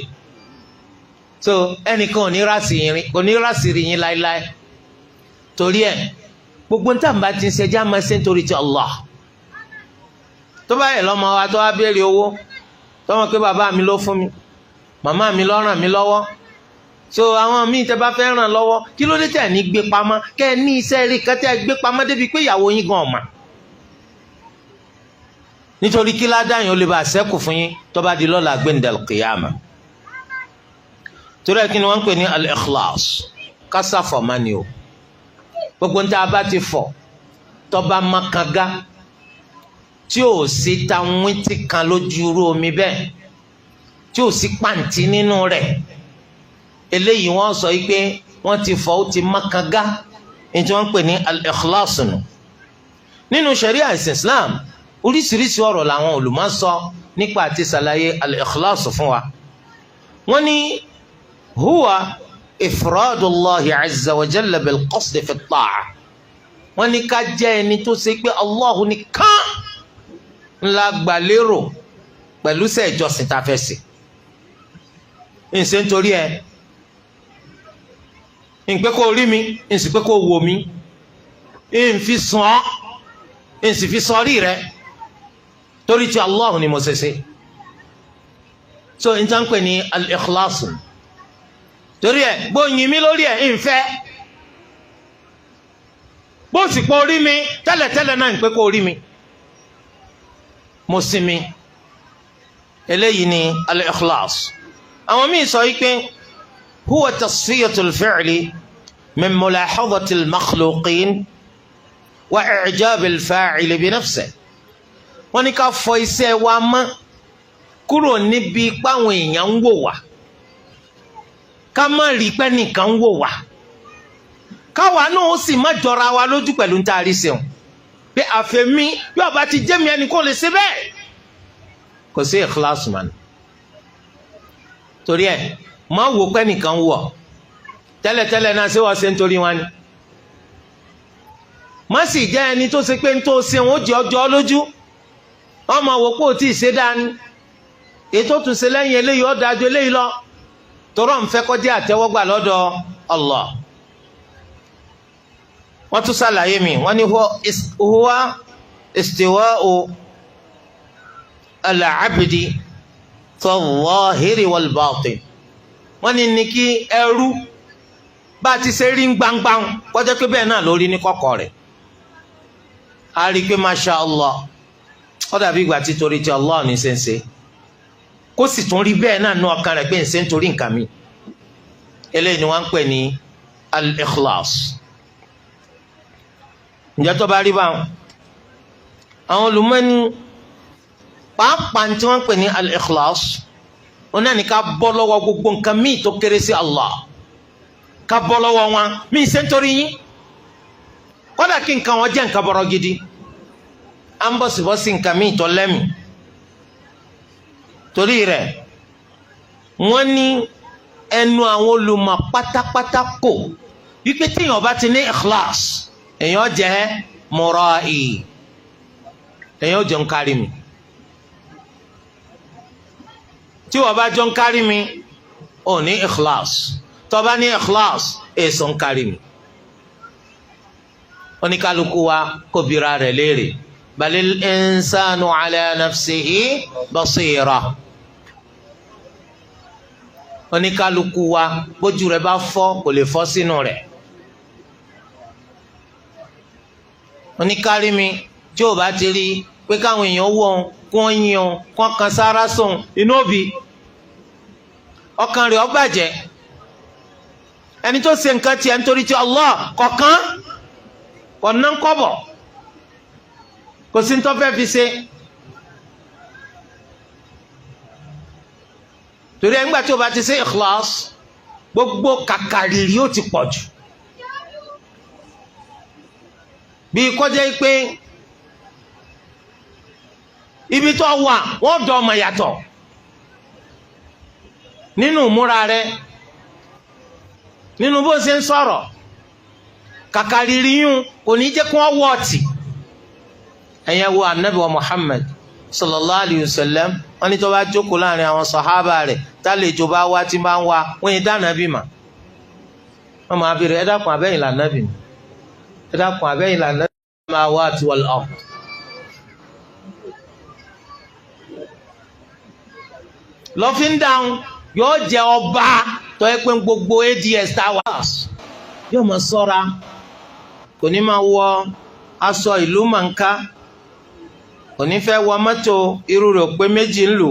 so ẹnìkan ò ní rásì rí yín láéláé torí ẹ gbogbo ń tàbí ti ń ṣẹjá máa ṣe nítorí ti Allah tó bá yẹ lọ́mọ wa tó wá béèrè owó tó mọ̀ pé bàbá mi ló fún mi màmá mi ló ràn mí lọ́wọ́ so àwọn míì tẹ́ bá fẹ́ ràn lọ́wọ́ kí ló dé tẹ̀ ní gbé pamọ́ kẹ́ ẹ ní iṣẹ́ rí kẹ́tẹ́ gbé pamọ́ débi pé ìyàwó yín gan ọ̀mà nítorí kí ládàáyìn ó lè bá ṣẹ́kù fún yín tó bá di lọ́la gbẹ̀ndẹ̀l kìyàmà torí ẹ̀ kí ni wọ́n ń pè ní al-ikhlas kásàfọ̀ má ni o gbogbo ń tá a bá ti fọ̀ tó bá má kanga tí ò sí táwọn ti kan lójú irú omi bẹ́ẹ̀ tí ò sí pàǹtí nínú rẹ̀ eléyìí wọ́n sọ yìí pé wọ́n ti fọ̀ ó ti má kanga ní tí wọ́n ń pè ní al-ikhlas nù nínú sharia Islam oríṣiríṣi ọ̀rọ̀ làwọn olùmọ̀ sọ nípa àti ṣàlàyé al-ikhlas fún wa wọ́n ní huwa ifradullahi azza wa jalla bil qasdi fi at-ta'a wọ́n ní ká jẹ́ ẹni tó ṣe pé Allahu nìkan ńlá gbàlérò pẹ̀lú iṣẹ́ ìjọsìn tá a fẹ́ ṣe ǹṣe nítorí ẹ ǹpẹ́ kó rí mi ǹsì pé kó wò mí ǹfi sùn ọ́ ǹsì fi sọrí rẹ torí ti Allah ni mo ṣe ṣe so n ta ń pè ní al-ikhlas torí ẹ bó yin mi lórí ẹ ǹfẹ́ bó sì pọ̀ rí mi tẹ́lẹ̀tẹ́lẹ̀ náà ǹpẹ́ kó rí mi mo sinmi eléyìí ni al-ikhlas àwọn míì sọ yìí pé huwa tasfiyatul fi'li min mulahadatil makhluqin wa i'jabil fa'ili bi nafsihi wọ́n ní ká fọ iṣẹ́ wa mọ́ kúrò níbi páwọn èèyàn ń wò wá ká má rí pé nìkan ń wò wá káwa náà ó sì má jọra wa lójú pẹ̀lú níta rí sẹ́wọ̀n pé àfẹ́mí bí ọba ti jẹ́ mi ẹnì kò lè ṣe bẹ́ẹ̀ kò sí ikhlas man torí ẹ̀ má wò pé nìkan wọ̀ tẹ́lẹ̀tẹ́lẹ̀ náà ṣé wọ́n ṣe ń torí wọn ni má sì jẹ́ ẹni tó ṣe pé ń tó ṣe wọn ó jẹ́ ọjọ́ lójú wọ́n máa wò pé ó tí ì ṣe dání ètò tún ṣe lẹ́yìn eléyìí ó dájú eléyìí lọ tọrọ ń fẹ́ kọjá àtẹ́wọ́gbà lọ́dọ̀ Allah wọ́n tún ṣàlàyé mi wọ́n ní huwa istiwa'u al-abdi fi-ظ-ظahiri wal-batin wọ́n ní kí ẹrú bá ti ṣe rí gbangban kọjá pé bẹ́ẹ̀ náà lórí ní kọ̀kọ̀ rẹ̀ a rí i pé masha Allah ó dàbí ìgbà tí torí ti Allah ní sẹ́nsẹ́ kó sì tún rí bẹ́ẹ̀ náà nú ọkàn rẹ̀ pé ń ṣe ń torí nǹkan mi eléyìí ni wọ́n ń pè ní al-ikhlas ǹjẹ́ tó bá rí báwọn àwọn olùmọ́ni pàápàá tí wọ́n ń pè ní al-ikhlas wọn náà ní ká bọ́ lọ́wọ́ gbogbo nǹkan míì tó kéré sí Allah ká bọ́ lọ́wọ́ wọn míì ṣe ń torí yín kódà kí nǹkan wọn jẹ́ nǹkan bọ̀rọ̀ gidi à ń bọ̀sibọ́sí nǹkan míì tó lẹ́mìí torí rẹ̀ wọ́n ní ẹnu àwọn olùmọ̀ pátápátá kò wípé téèyàn bá ti ní ikhlas èèyàn jẹ́ mura'i èèyàn jọ ń kárí mi tí wọ́n bá jọ ń kárí mi ò ní ikhlas tó bá ní ikhlas èso ń kárí mi oníkálukú wa kó bira rẹ̀ léèrè balil insanu ala nafsihi basira. Oníkálukú wa bójú rẹ̀ bá fọ́ kò lè fọ́ sínú rẹ̀. Oníkárí mi tí ò bá ti rí pé káwọn èèyàn wọ̀ ọ́n kí wọ́n yin ọ́n kí wọ́n kan sára sóun inú òbí ọkàn rẹ̀ ó bàjẹ́. Ẹni tó ṣe nǹkan tiẹ̀ nítorí tí Allah kọ̀ọ̀kan ọ̀nà ń kọ́bọ̀ kò sí ní tó fẹ́ fi ṣe. Torí ẹgbà tí o bá ti ṣe ikhlas gbogbo kàkàrìrì yóò ti pọ̀ jù. Bí kọjá pé ibi tó wà wọ́n dọ̀ ọmọ yàtọ̀ nínú ìmúra rẹ nínú bó ṣe ń sọ̀rọ̀ kàkàrìrì yún kò ní jẹ́ kí wọ́n wọ̀ ọ̀tì. Ẹ̀yẹ wo anabi wa Muhammad sallallahu alayhi wa sallam wọ́n ní tó bá jókòó láàrin àwọn sàhábà rẹ̀ tálejò bá wá tí bá ń wá wọ́n yìí dáná bí mà wọ́n máa bèrè ẹ dákun abẹ́yìn lànàbì mi ẹ dákun abẹ́yìn lànàbì mi máa wá àti wal ard. lọ́fíń dáhùn yóò jẹ ọba tó yẹ pé gbogbo ads towers yóò máa sọ́ra kò ní máa wọ aṣọ ìlú mọ̀nká kò ní fẹ́ wọ mọ́tò irú rẹ̀ pé méjì ń lò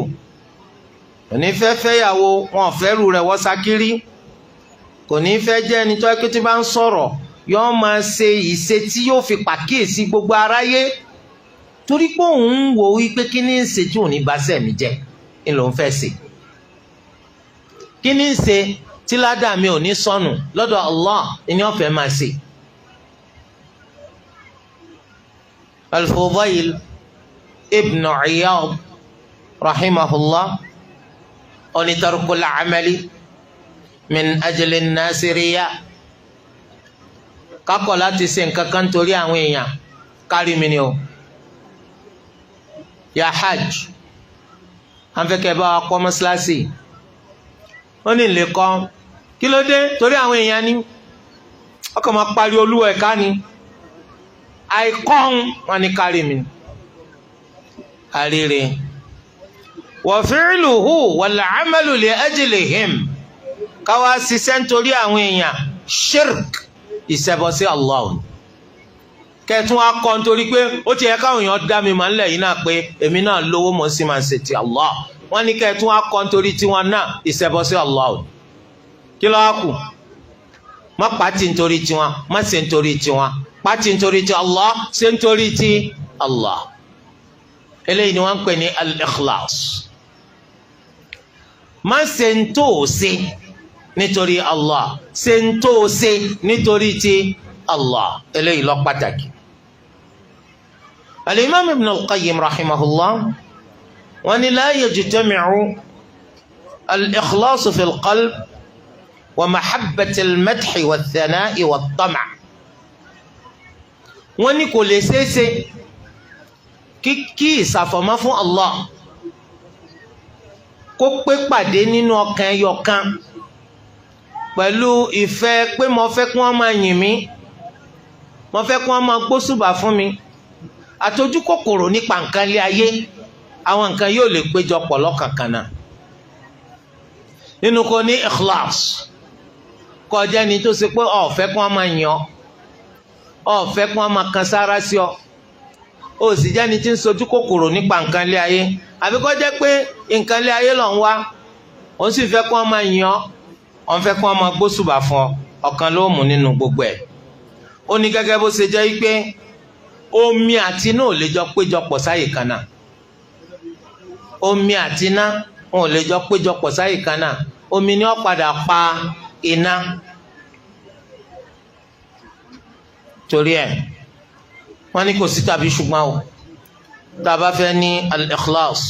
kò ní fẹ́ fẹ́yàwó wọn ò fẹ́ rú rẹ̀ wọ́ sakiri kò ní fẹ́ jẹ́ ẹni tó ẹkẹ́ tí bá ń sọ̀rọ̀ yóò máa ṣe ìṣe tí yóò fi pàkíyèsí gbogbo aráyé torí pé òun ń wò wípé kí ní ń ṣe tí òun ní bá sẹ̀mí jẹ́ ń lòun fẹ́ ṣe kí ní ń ṣe tí ládàá mi ò ní sọnù lọ́dọ̀ Allah ni wọ́n fẹ́ máa ṣe. Al-Fudayl ibn Iyad rahimahullah oni tarkul amali min ajli an-nasi riya kakọ̀ láti ṣe nǹkan kan torí àwọn èèyàn kárí mi ni o ya hajj an fẹ́ kẹ́ bá wa kọ́ mọ́sálásí ó ní lè kọ́ kí ló dé torí àwọn èèyàn ni ọkọ̀ máa parí olúwa ẹ̀ka ni àìkọ́hún wọn ni kárí mi àríre wa fi'luhu wal 'amalu li ajlihim káwá ṣiṣẹ́ nítorí àwọn èèyàn shirk ìṣẹbọ sí Allah kẹtún akọ nítorí pé ó ti yẹ káwọn èèyàn dá mi mà ńlẹ̀ yìí náà pé èmi náà lówó mo sì máa ṣe ti Allah wọ́n ní kẹtún akọ nítorí tiwọn náà ìṣẹbọ sí Allah kí ló wá kù má pàtì nítorí tiwọn má ṣe nítorí tiwọn pàtì nítorí ti Allah ṣe nítorí ti Allah eléyìí ni wọ́n ń pè ní al-ikhlas má ṣe ń tó o ṣe nítorí Allah ṣe ń tó o ṣe nítorí ti Allah eléyìí lọ pàtàkì. al-imam ibn al-qayyim rahimahullah wọ́n ní la yajtami'u al-ikhlas fi al-qalb wa mahabbati al-madhi wa al-thana'i wa al-tam'. wọ́n ní kò lè ṣeéṣe kí ìsàfọ̀mọ́ fún Allah kó pé pàdé nínú ọkàn ẹyọkan pẹ̀lú ìfẹ́ pé mo fẹ́ kí wọ́n máa yìn mí mo fẹ́ kí wọ́n máa gbósùbà fún mi àtọ́jú kòkòrò nípa nǹkan lé ayé àwọn nǹkan yóò lè péjọ pọ̀ lọ́kàn kan náà nínú kò ní ikhlas kọjá ni tó ṣe pé ó fẹ́ kí wọ́n máa yìn ọ́ ó fẹ́ kí wọ́n máa kan sára sí ọ ó sì jẹ́ni tí ń sojú kòkòrò nípa nǹkan lé ayé àbí kó jẹ́ pé nǹkan lé ayé ló ń wá òun sì fẹ́ kí wọ́n máa yìn ọ́ òun fẹ́ kí wọ́n máa gbósùbà fún ọ ọ̀kan ló mú nínú gbogbo ẹ̀. ó ní gẹ́gẹ́ bó ṣe jẹ́ pé omi àti iná ò lè jọ péjọpọ̀ sáyè kan náà omi àti iná wọn ò lè jọ péjọpọ̀ sáyè kan náà omi ni ó padà pa iná torí ẹ̀ wọ́n ní kò sí tàbí ṣùgbọ́n o tá a bá fẹ́ ní al-ikhlas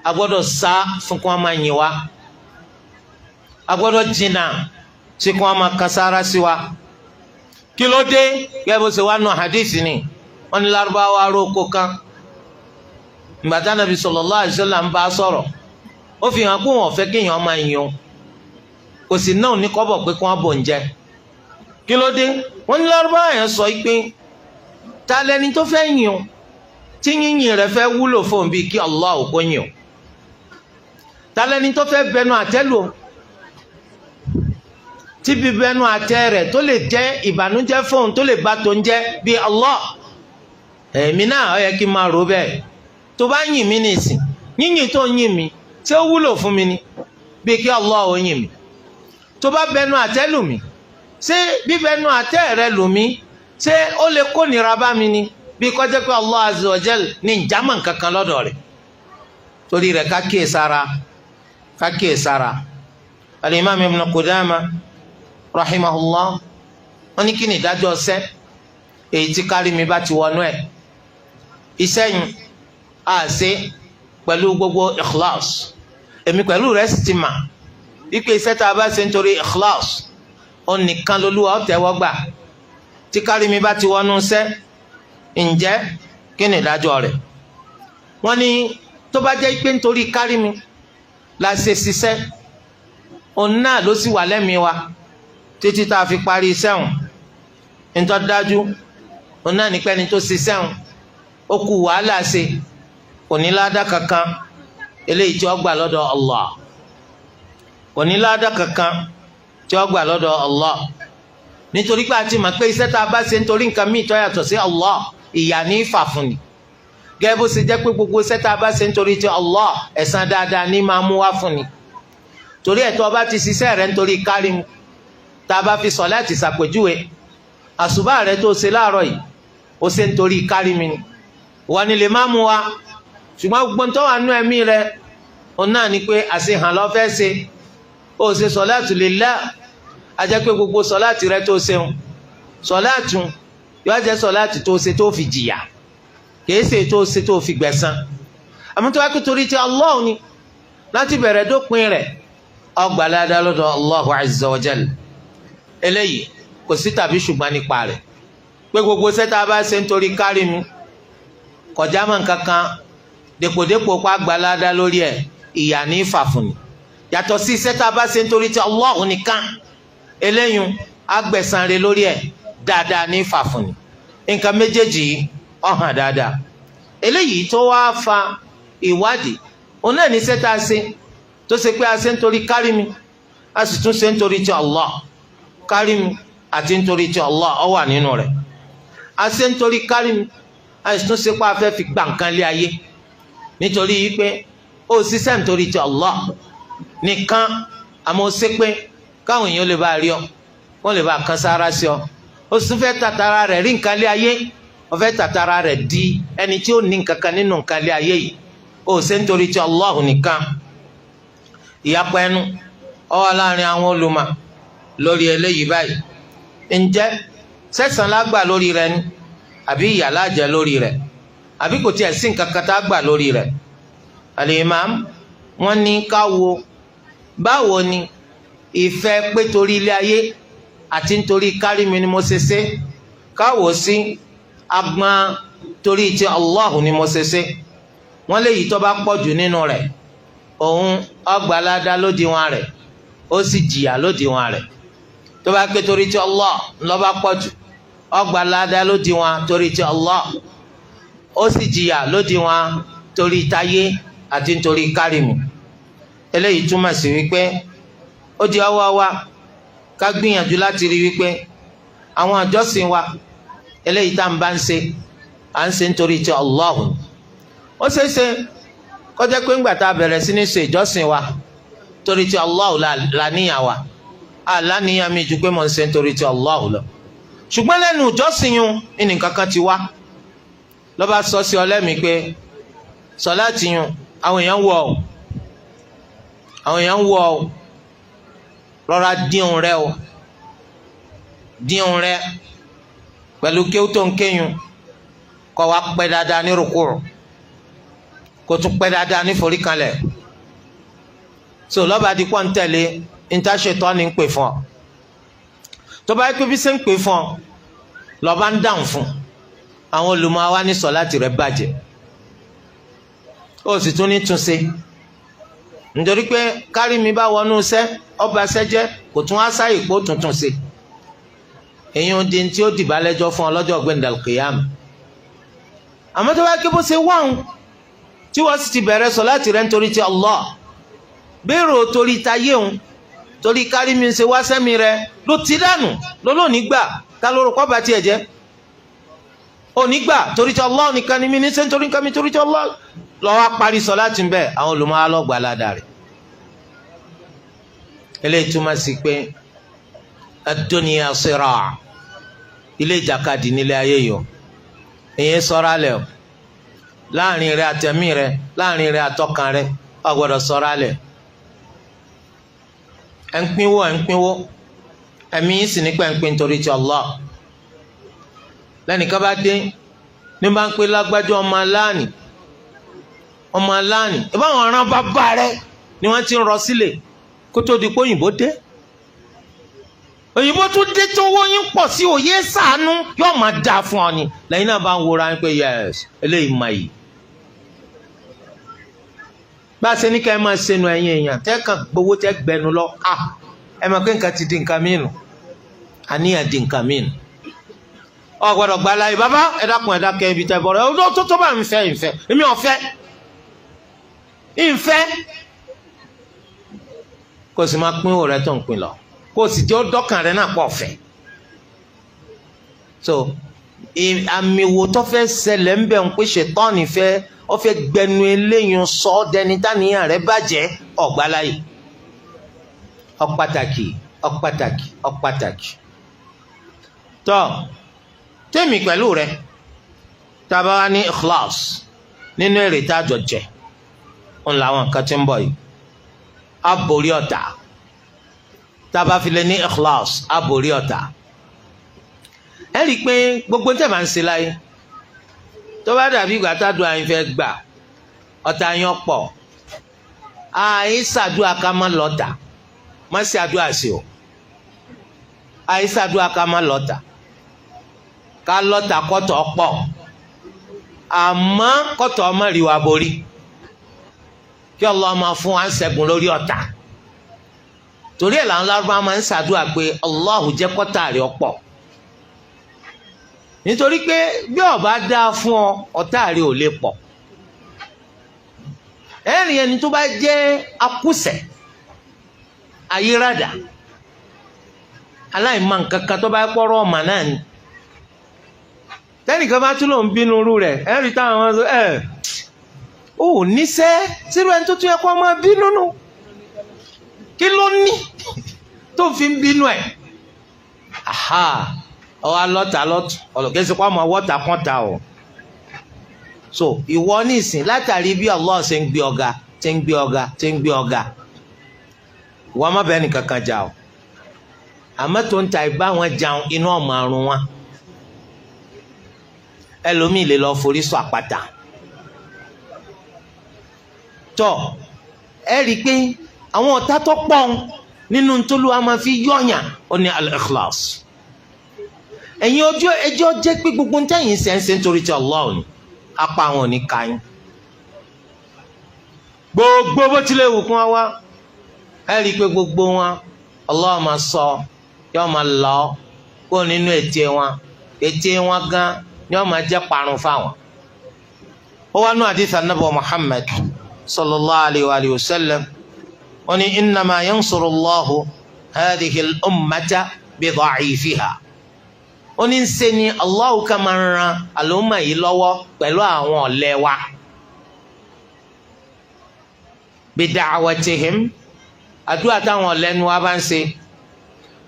a gbọ́dọ̀ sá fún kí wọ́n máa yìn wá a gbọ́dọ̀ jìnnà sí kí wọ́n máa kan sára sí wa kí ló dé gẹ́gẹ́ bó ṣe wá nù hadith ni wọ́n ní lárúbáwá aróko kan ìgbà tí Ànábì sallallahu alaihi wasallam ń bá sọ̀rọ̀ ó fi hàn pé wọn ò fẹ́ kéèyàn máa yìn o kò sì náà ní kọ́bọ̀ pé kí wọ́n bò ń jẹ kí ló dé wọ́n ní lárúbáwá yẹn sọ pé ta lẹni tó fẹ́ yìn o tí yínyìn rẹ̀ fẹ́ wúlò fún bí kí Allah kó yìn o talẹ́ni tó fẹ́ bẹnu àtẹ́lù tí bíbẹnu àtẹ́ rẹ̀ tó lè jẹ́ ìbànújẹ́ fóun tó lè bá tó ń jẹ́ bí Allah èmi náà ó yẹ kí n máa rò bẹ́ẹ̀ tó bá yìn mí nìsín yínyìn tó yìn mí tí ó wúlò fún mi ni bí kí Allah ó yìn mí tó bá bẹnu àtẹ́ lù mí ṣé bíbẹnu àtẹ́ rẹ̀ lù mí ṣé ó lè kó nira bá mi ni bí kọjá pé Allah azza wa jal ní ìjámọ̀ kankan lọ́dọ̀ rẹ̀ torí rẹ̀ ká kíyèsára al-Imam Ibn Qudama rahimahullah wọ́n ní kí ni ìdájọ́ ọsẹ́ èyí tí kárí mi bá ti wọnú ẹ̀ iṣẹ́ yìí á ṣe pẹ̀lú gbogbo ikhlas èmi pẹ̀lú rẹ̀ sì ti mà wípé iṣẹ́ tá a bá ṣe nítorí ikhlas ó nìkan lolúwa ó tẹ́wọ́ gbà tí kárí mi bá ti wọnú iṣẹ́ ǹjẹ́ kí ni ìdájọ́ rẹ̀ wọ́n ní tó bá jẹ́ pé nítorí kárí mi la ṣe ṣiṣẹ́ òun náà ló sì wà lẹ́mìí wa títí tá a fi parí iṣẹ́ òun nítorí dájú òun náà ní pẹ́ni tó ṣiṣẹ́ òun ó kù wàhálà ṣe kò ní ládàá kankan eléyìí tí ó gbà lọ́dọ̀ Allah kò ní ládàá kankan tí ó gbà lọ́dọ̀ Allah nítorí pé a ti mọ̀ pé iṣẹ́ tá a bá ṣe nítorí nǹkan míì tó yàtọ̀ sí Allah ìyà ní í fà fún ni gẹ́gẹ́ bó ṣe jẹ́ pé gbogbo iṣẹ́ tá a bá ṣe nítorí ti Allah ẹ̀san dáadáa ní máa mú wá fún ni torí ẹ̀ tó o bá ti ṣiṣẹ́ rẹ nítorí kárí mu tá a bá fi sọ̀láàtì ṣàpèjúwe àsùbá rẹ tó ṣe láàárọ̀ yìí ó ṣe nítorí kárí mi ni wọ́n ní lè má mú wa ṣùgbọ́n gbogbo tó wà nú ẹ̀mí rẹ òun náà ni pé àṣehàn ló fẹ́ ṣe ó ṣe sọ̀láàtì lillah a jẹ́ pé gbogbo sọ̀láàtì rẹ tó ṣeun sọ̀láàtì yóò jẹ́ sọ̀láàtì tó ṣe tó fi jìyà kìí ṣe tó ṣe tó fi gbẹ̀san àmọ́ tó wá pé torí ti Allah ni láti bẹ̀rẹ̀ dópin rẹ̀ ọgbà ládàá lọ́dọ̀ Allahu azza wa jal eléyìí kò sí tàbí ṣùgbọ́n nípa rẹ̀ pé gbogbo sẹ́ta bá ṣe nítorí kárí mi kọjá mọ́ nǹkankan dèpòdépò pa gbà ládàá lórí ẹ̀ ìyà ní fàfún ni yàtọ̀ sí sẹ́ta bá ṣe nítorí ti Allah nìkan eléyìí agbẹ̀san rẹ̀ lórí ẹ̀ dáadáa ní fàfún ni nǹkan méjèèjì yìí ọ̀hàn dáadáa eléyìí tó wá fa ìwádìí òun náà ní sẹ́ta ṣe tó ṣe pé a ṣe nítorí kárí mi a sì tún ṣe nítorí ti Allah kárí mi àti nítorí ti Allah ó wà nínú rẹ̀ a ṣe nítorí kárí mi a sì tún ṣe pé a fẹ́ fi gbà nǹkan lé ayé nítorí pé ó ṣiṣẹ́ nítorí ti Allah nìkan àmọ́ ó ṣe pé káwọn èèyàn lè bá rí ọ wọ́n lè bá kan sára sí ọ ó sì tún fẹ́ tàtàrà rẹ̀ rí nǹkan lé ayé ó fẹ́ tàtàrà rẹ̀ di ẹni tí ó ní nǹkan kan nínú nǹkan lé ayé yìí ó ṣe nítorí ti Allah nìkan ìyapa ẹnu ó wà láàrin àwọn olùmọ̀ lórí eléyìí báyìí ǹjẹ́ sẹ́san lágbà lórí rẹ̀ ni àbí ìyà lájẹ lórí rẹ̀ àbí kò tiẹ̀ sí nǹkan kan tá gbà lórí rẹ̀ Al-Imam wọ́n ní ká wo báwo ni ìfẹ́ pé torí ilé ayé àti nítorí kárí mi ni mo ṣe ṣe ká wò sí agbọn torí ti Allah ni mo ṣe ṣe wọ́n léyìí tó bá pọ̀ jù nínú rẹ̀ òun ọgbàládá lódiwọ̀n rẹ̀ ó sì jìyà lódiwọ̀n rẹ̀ tó bá pé torí ti Allah ló bá pọ̀ jù ọgbàládá lódiwọ̀n torí ti Allah ó sì jìyà lódiwọ̀n torí táyé àti nítorí kárìmù eléyìí túmọ̀ sí wípé ó di ọwọ́ wa ká gbìyànjú láti rí wípé àwọn àjọsìn wa eléyìí tá à ń bá ń ṣe à ń ṣe nítorí ti Allah ó ṣeé ṣe kọjá pé ńgbà tá a bẹ̀rẹ̀ sí ní ṣe ìjọsìn wa torí ti Allah làníyàn wa àlàníyàn mi ju pé mo ń ṣe nítorí ti Allah lọ ṣùgbọ́n lẹ́nu ìjọsìn yun ní nǹkan ti wá ló bá sọ sí ọ lẹ́mìí pé sọláàtì yun àwọn èèyàn wọ ọ rọra díhun rẹ pẹ̀lú kí ó tó ń kéyun kọ́ wa pẹ́ dáadáa ní rúkúrú kó tún pẹ́ dáadáa ní foríkanlẹ̀ so lọ́ba di pọ́n tẹ̀lé ìtaṣetọ́ ni ń pè fún ọ tó bá yẹ kó bí ṣe ń pè fún ọ lọ́ba ń dáhùn fún àwọn olùmọ̀ wa ní sọ̀láàtì rẹ̀ bàjẹ́ ó sì tún ní túnṣe nítorí pé kárí mi bá wọnú iṣẹ́ ọba ṣẹ́jẹ́ kò tún á sáyè pé ó tuntun ṣe èyí ń di tí ó dìbà lẹ́jọ́ fún ọ lọ́jọ́ gbẹ̀ndàl kìyàmù àmọ́ tó bá ké bó ṣe wáhùn tí wọ́n sì ti bẹ̀rẹ̀ sọ̀láàtì rẹ̀ nítorí ti Allah bẹ́ẹ̀rù torí tayé òun torí kárí mi ṣe wá sẹ́mi rẹ̀ ló ti dànù lọ́lọ́ọ̀ní gbà ká lóru kọ́ bá tiẹ̀ jẹ́ onígbà torí ti Allah nìkan ni mi ní sẹ́ nítorí nǹkan mi torí ti Allah lọ́wọ́ parí sọ̀láàtì ń bẹ̀ àwọn olùmọ̀ alọ́gbà ládàá rẹ̀ eléyìí túmọ̀ sí pé ad-dunya sira' ilé ìjàkadì nílé ayé yìí èyí sọ̀rọ̀ alẹ̀ o láàrin rẹ̀ àtẹ̀mí rẹ̀ láàrin rẹ̀ àtọkàn rẹ̀ o gbọ́dọ̀ sọ̀rọ̀ alẹ̀ ẹ̀ ń pínwó ẹ̀mí yìí sì ní pẹ́ńpẹ́ nítorí ti Allah lẹ́nìkan bá dé ní bá ń pè lágbájọ́ ọmọ aláàní ìbáwọn ọ̀ràn bàbá rẹ̀ ni wọ́n ti ń rọ sílẹ̀ kó tó di pé òyìnbó dé òyìnbó tún dé tó wọ́yìn pọ̀ sí òye ṣàánú yóò máa dáa fún ọ ni lẹ́yìn náà bá ń wòra pé yes eléyìí máa yìí bá a ṣe ní ká ẹ máa ṣẹnu ẹ̀yin èèyàn tẹ́ kàn gbowó tẹ́ gbẹnu lọ ẹ máa pé nǹkan ti di nǹkan mìíràn àníyàn di nǹkan mìíràn ọ gbọ́dọ̀ gba láyé bàbá ẹ dákun ẹ dákẹ́ ibi tẹ́ bọ̀rọ̀ ẹ tó bá ń fẹ́ ìfẹ́ èmi ò fẹ́ ìfẹ́ kó o sì máa pín òwò rẹ tó ń pín lọ kó o sì jẹ́ ọdọ́kàn rẹ náà pọ̀ fẹ́ so àmì wo tó fẹ́ ṣẹlẹ̀ ń bẹ̀ ń pè ṣètọ́ni fẹ́ ọ fẹ́ gbẹnu eléyìí sọ ọ́ dẹni táníyàn rẹ bàjẹ́ ọ̀gbáláyè ọ pàtàkì tó tèmi pẹ̀lú rẹ tábà wá ní ikhlas nínú èrè tá a jọ jẹ ń làwọn nǹkan tí ń bọ̀ yìí aborí ọ̀tá tába fi lè ní ikhlas aborí ọ̀tá ẹ rí i pé gbogbo tẹ̀ máa ń ṣe láyé tó bá dàbí ìgbà tádùn àyìn fẹ́ gbà ọ̀tá yẹn pọ̀ àìsàdúrà ká má lọ́tà má ṣe àdúrà sí o àìsàdúrà ká má lọ́tà ká lọ́tà kọ́tọ̀ pọ̀ àmọ́ kọ́tọ̀ ọmọ rí wa borí kí Allah máa fún wa ń ṣẹ́gun lórí ọ̀tá torí ẹ̀ làwọn lárúbá máa ń ṣàdúrà pé Allahu jẹ́ kọ́tà rẹ̀ ọ̀pọ̀ nítorí pé bí ó bá dáa fún ọ ọ̀tá rẹ̀ ò lè pọ̀ ẹ̀rìn ẹni tó bá jẹ́ akúṣẹ̀ ayírádà aláìmọ̀ nǹkankan tó bá pọ̀rọ̀ ọ̀mà náà ni tẹ́nìkan bá tún lòun bínú irú rẹ̀ ẹ̀rí táwọn ọmọ sọ ó níṣẹ́ sírú ẹni tó tún yẹ kó máa bínú nù kí ló ní tó fi ń bínú ẹ̀ ọwọ́ alọ́ta lọ́tù ọ̀lọ́kẹ́sì kó máa wọ́ta kọ́ta o so ìwọ nísìn látàrí bí Allah ṣe ń gbé ọ̀gá tí ń gbé ọ̀gá tí ń gbé ọ̀gá ìwọ má bẹ́ẹ̀ nìkan kan jà o àmọ́ tó ń ta ìbá wọn jàun inú ọmọ àrùn wọn ẹlòmíì lè lọ forí sọ àpáta tọ ẹ rí i pé àwọn ọ̀tá tó pọ̀ nínú ntòlúwa máa fi yọ̀yàn ó ní al-ikhlas ẹ̀yin ẹjọ́ jẹ́ pé gbogbo ń tẹ̀yìn sẹ́ńsẹ́ nítorí ti Allah ni apá àwọn ò ní ka yín gbogbo bó tilẹ̀ wù kún wa ẹ rí i pé gbogbo wọn Allah máa sọ yóò máa lọ kó nínú ètè wọn gan ni wọn máa jẹ́ parun fáwọn. ó wá nú àdìsá nàbọ Muhammad sallallahu alayhi wa sallam wọn ni innama yansuru Allahu hadhihi al-ummata bi da'ifiha ó ní ṣe ni Allahu ká máa ran àlùmọ̀ yìí lọ́wọ́ pẹ̀lú àwọn ọ̀lẹ wa bi da'watihim àdúrà táwọn ọ̀lẹ nu wa bá ń ṣe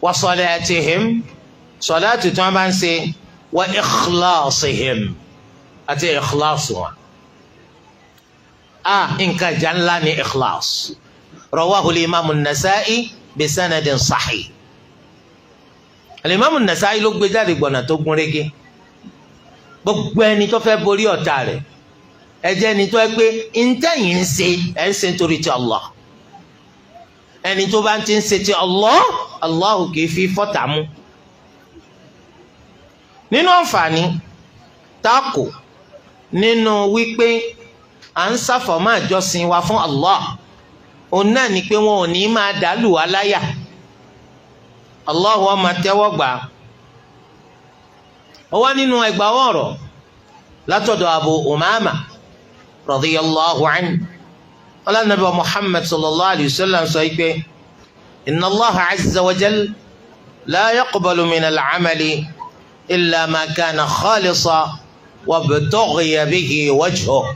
wa salatihim sọ̀láàtì tí wọ́n bá ń ṣe wa ikhlasihim àti ikhlas wọn. nǹkan ìjà ńlá ni ikhlas rawahu al-imam an-nasa'i bi sanadin sahih. al-imam an-nasa'i ló gbé jáde gbọ̀nà tó gún régé gbogbo ẹni tó fẹ́ borí ọ̀tá rẹ̀ ẹ jẹ́ ẹni tó ẹ pé ntẹ́yìn ń ṣe nítorí ti Allah ẹni tó bá ti ń ṣe ti Allah Allah kì í fi fọ́tà mú. nínú àǹfààní tako nínú wípé à ń ṣàfọ̀mọ́ àjọsìn wa fún Allah òun náà ni pé wọn ò ní máa dàlù wá láyà Allah wa máa tẹ́wọ́ gbà ó wá nínú ẹgbàá ọ̀rọ̀ látọ̀dọ̀ Abu Umama radiyallahu anhu qala nabi Muhammad sallallahu alayhi wa sallam sọ pé inna Allaha azza wa jal la yaqbalu min al-amali illa ma kana khalisan wa btughiya bihi wajhuhu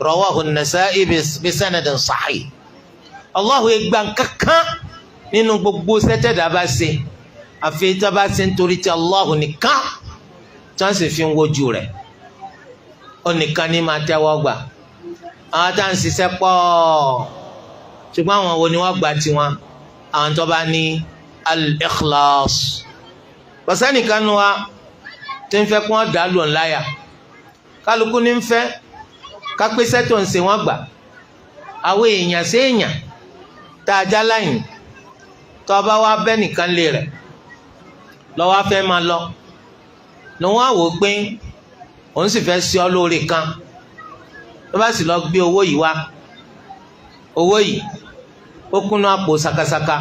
rawahu an-Nasa'i bi sanadin sahih. Allahu egba kankan nínú gbogbo sẹ́tẹ̀dá bá ṣe àfi tá bá ṣe nítorí tí Allahu nìkan tí wọ́n sì fi ń wojú rẹ̀ ó nìkan ní máa tẹ́wọ́ gbà. Àwọn tá à ń ṣiṣẹ́ pọ̀ ṣùgbọ́n àwọn wo ni wọ́n gba tiwọn? Àwọn tó bá ní al-ikhlas. Bọ̀sánìkan nu wa tí ń fẹ́ kí wọ́n dà lù ńláyà kálukú ní ń fẹ́ kápẹ́sẹ́ tó ń ṣe wọ́n gbà. Àwọn èèyàn sí èèyàn tá a já láyìn tó bá wá bẹ́ nìkan lé rẹ̀ lọ́wọ́ fẹ́ máa lọ lọ́wọ́ àwò pé òun sì fẹ́ sí ọ lóore kan ló bá sì lọ gbé owó yìí wá. Owó yìí ó kúnnú àpò sakasaka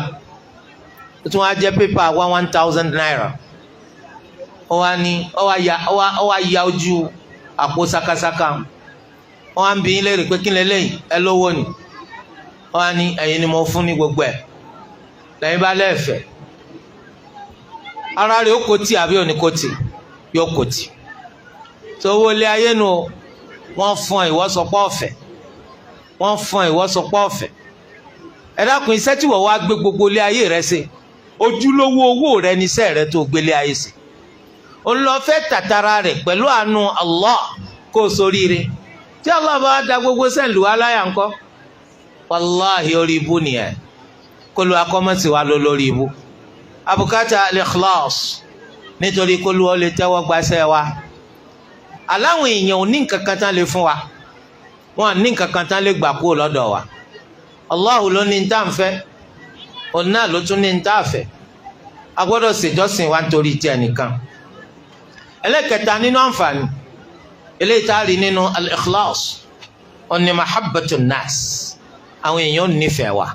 ó tún wá jẹ́ pépà wá 1,000 naira. Ó wá ya ojú àpò sakasaka. Wọ́n á ń bi yín léèrè pé kí n lè léyìn ẹ lówó ni. Wọ́n á ní ẹ̀yin ni mo fún ní gbogbo ẹ̀ lẹ́yìn bá lẹ́ẹ̀fẹ̀. Ara rẹ̀ ó kò tì àbí òní kò tì yóò kò tì. Tó owó ilé ayé nu wọ́n fún ìwọ sọpọ̀ ọ̀fẹ́. Wọ́n fún ìwọ sọpọ̀ ọ̀fẹ́. Ẹ dákun iṣẹ́ tí wọ́n wá gbé gbogbo ilé ayé rẹ ṣe ojúlówó owó rẹ níṣẹ́ rẹ tó gbélé ayé ṣe. Ó ń lọ fẹ́ tàtàrà rẹ̀ pẹ̀lú àánú Allah kó soríire. Tí Allah bá da gbogbo sẹ́ǹlù aláyà ńkọ́ wàláhì orí ibú nìyẹn kólu akọ́mọ́sí wa ló lórí ibú. Abukata al-ikhlas nítorí kólu ó lè tẹ́wọ́ gbaṣẹ́ wa. Aláwọn èèyàn ò ní nǹkan kan tán lè fún wa, wọn ní nǹkan kan tán lè gbà kúrò lọ́dọ̀ wa. Allahu ló ní ní tá à ń fẹ́, òun náà ló tún ní ní tá à fẹ́. A gbọ́dọ̀ ṣèjọ́sìn wa nítorí tiẹ̀ nìkan. Ẹlẹ́kẹta nínú àǹfààní eléyìí tá a rí nínú al-ikhlas ọ̀nì mahabbatun nas. Àwọn èèyàn ò nífẹ̀ẹ́ wa.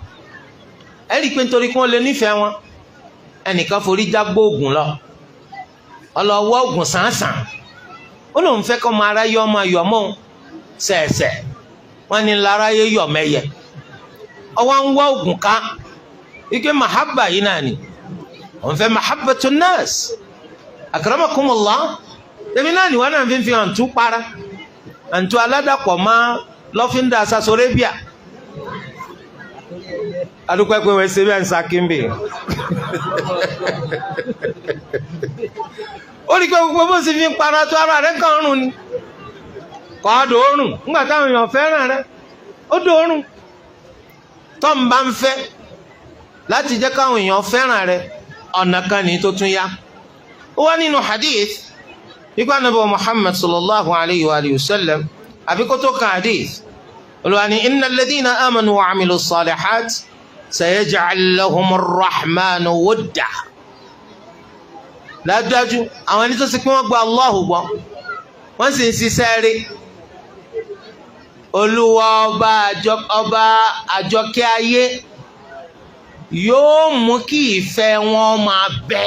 Ẹ rí i pé nítorí kí wọ́n lè nífẹ̀ẹ́ wọn ẹnìkan forí já gbóògùn lọ ọlọ́wọ́ ògùn sàǹsàn ó lóun fẹ́ kọ́ máa ráyé ọmọ ayọ̀mọ́ sẹ̀ẹ̀sẹ̀ wọ́n ní láráyé yọ̀ mẹ́yẹ ọwọ́ ń wá ògùn ká ike mahabba yìí náà ni wọ́n fẹ́ mahabbatun nas. Akramakumullah tẹ̀mí náà ni wọ́n náà fi hàn tú para àǹtú aládàpọ̀ máa lọ́fíńdà sasorébíà adúpẹ́ pé wọ́n ṣe bí ẹ̀ǹsà kíńbì. Ó rí i pé gbogbo bó ṣe fi ń para tó ara rẹ̀ kàn rùn ni kọ́ ọ́ dòórùn nígbà táwọn èèyàn fẹ́ràn rẹ̀ ó dòórùn. Tó ń bá ń fẹ́ láti jẹ́ káwọn èèyàn fẹ́ràn rẹ̀ ọ̀nà kan ní tó tún yá. Ó wá nínú hadith nípa Ànábì Muhammad sallallahu alayhi wa sallam àbí kó tó kan hadith Olúwa ní innal ladhina amanu wa amilu salihat sayaj'al lahumur rahmanu wudda. Dájúdájú àwọn ẹni tó sì pé wọ́n gba Allahu gbọ́ wọ́n sì ń ṣiṣẹ́ rí Olúwa ọba àjọkẹ́ ayé yóò mú kí ìfẹ́ wọn máa bẹ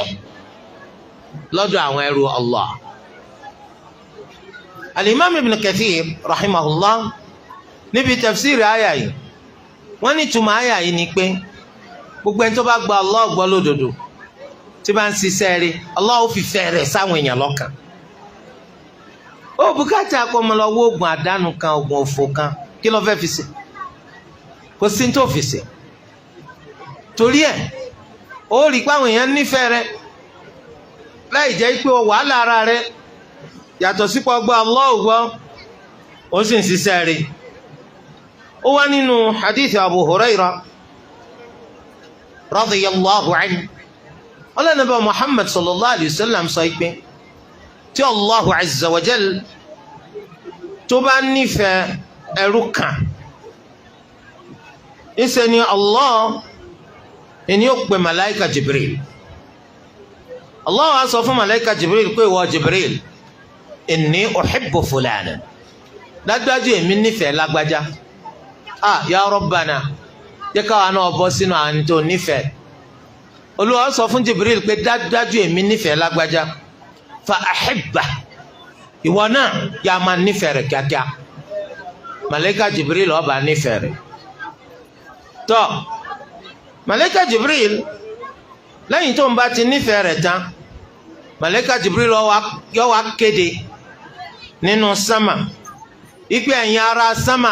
lọ́dọ̀ àwọn ẹrú Allah. Al-Imam Ibn Kathir rahimahullah níbi tafsiri àyà yìí wọ́n ní túmọ̀ àyà yìí ni pé gbogbo ẹni tó bá gba Allah gbọ́ lódodo tí bá ń ṣiṣẹ́ rí Allah ó fi fẹ́ rẹ̀ sáwọn èèyàn lọ́kàn. Ó bùkátà kọ́ ọmọ lọ wó oògùn àdánù kan oògùn òfò kan kí ló fẹ́ fi ṣe kò sí ní tó fi ṣe. Torí ẹ̀ ó rí i pé àwọn èèyàn nífẹ̀ẹ́ rẹ̀ láì jẹ́ pé wàhálà ara rẹ̀ yàtọ̀ sípò ọgbà Allah gbọ́ ó sì ń ṣiṣẹ́ rí. Ó wá nínú hadith Abu Hurairah radiyallahu anhu Ànábì Muhammad sallallahu alayhi wa sallam sọ pé tí Allahu azza wa jal tó bá nífẹ̀ẹ́ ẹrú kan ìṣe ni Allah ẹni ó pe malaika Jibril. Allah á sọ fún malaika Jibril pé ìwọ Jibril inni uhibbu fulana dájúdájú èmi nífẹ̀ẹ́ lágbájá. Ya Rabbana jẹ́ káwa náà bọ́ sínú àwọn tó nífẹ̀ẹ́. Olúwa sọ fún Jibril pé dájúdájú èmi nífẹ̀ẹ́ lágbájá fa ahibba ìwọ náà yà máa nífẹ̀ẹ́ rẹ̀ kíákíá màláíkà Jibril ó bá nífẹ̀ẹ́ rẹ̀ tọ́ màláíkà Jibril lẹ́yìn tó ń bá ti nífẹ̀ẹ́ rẹ̀ tán màláíkà Jibril yó wá kéde nínú sámà ìpè ẹ̀yin ará sámà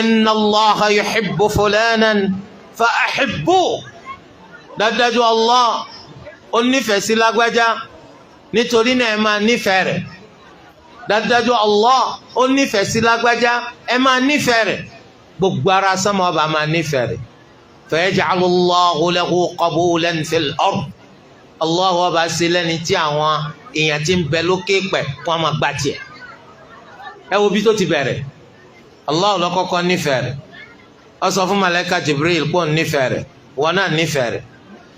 inna Allaha yuhibbu fulanan fa ahibbu dájúdájú Allah ó nífẹ̀ẹ́ sí lágbájá nítorí náà ẹ máa nífẹ̀ẹ́ rẹ̀ dájúdájú Allah ó nífẹ̀ẹ́ sí lágbájá ẹ máa nífẹ̀ẹ́ rẹ̀ gbogbo ara sámà ó bá máa nífẹ̀ẹ́ rẹ̀ fayaj'alu Allahu lahu qabulan fil ard Allah ó bá ṣe lẹ́ni tí àwọn èèyàn ti ń bẹ lókè pẹ̀ wọ́n máa gbà tiẹ̀ ẹ wo bí tó ti bẹ̀rẹ̀ Allah ló kọ́kọ́ nífẹ̀ẹ́ rẹ̀ ó sọ fún màláíkà Jibril pé òun nífẹ̀ẹ́ rẹ̀ wọn náà nífẹ̀ẹ́ rẹ̀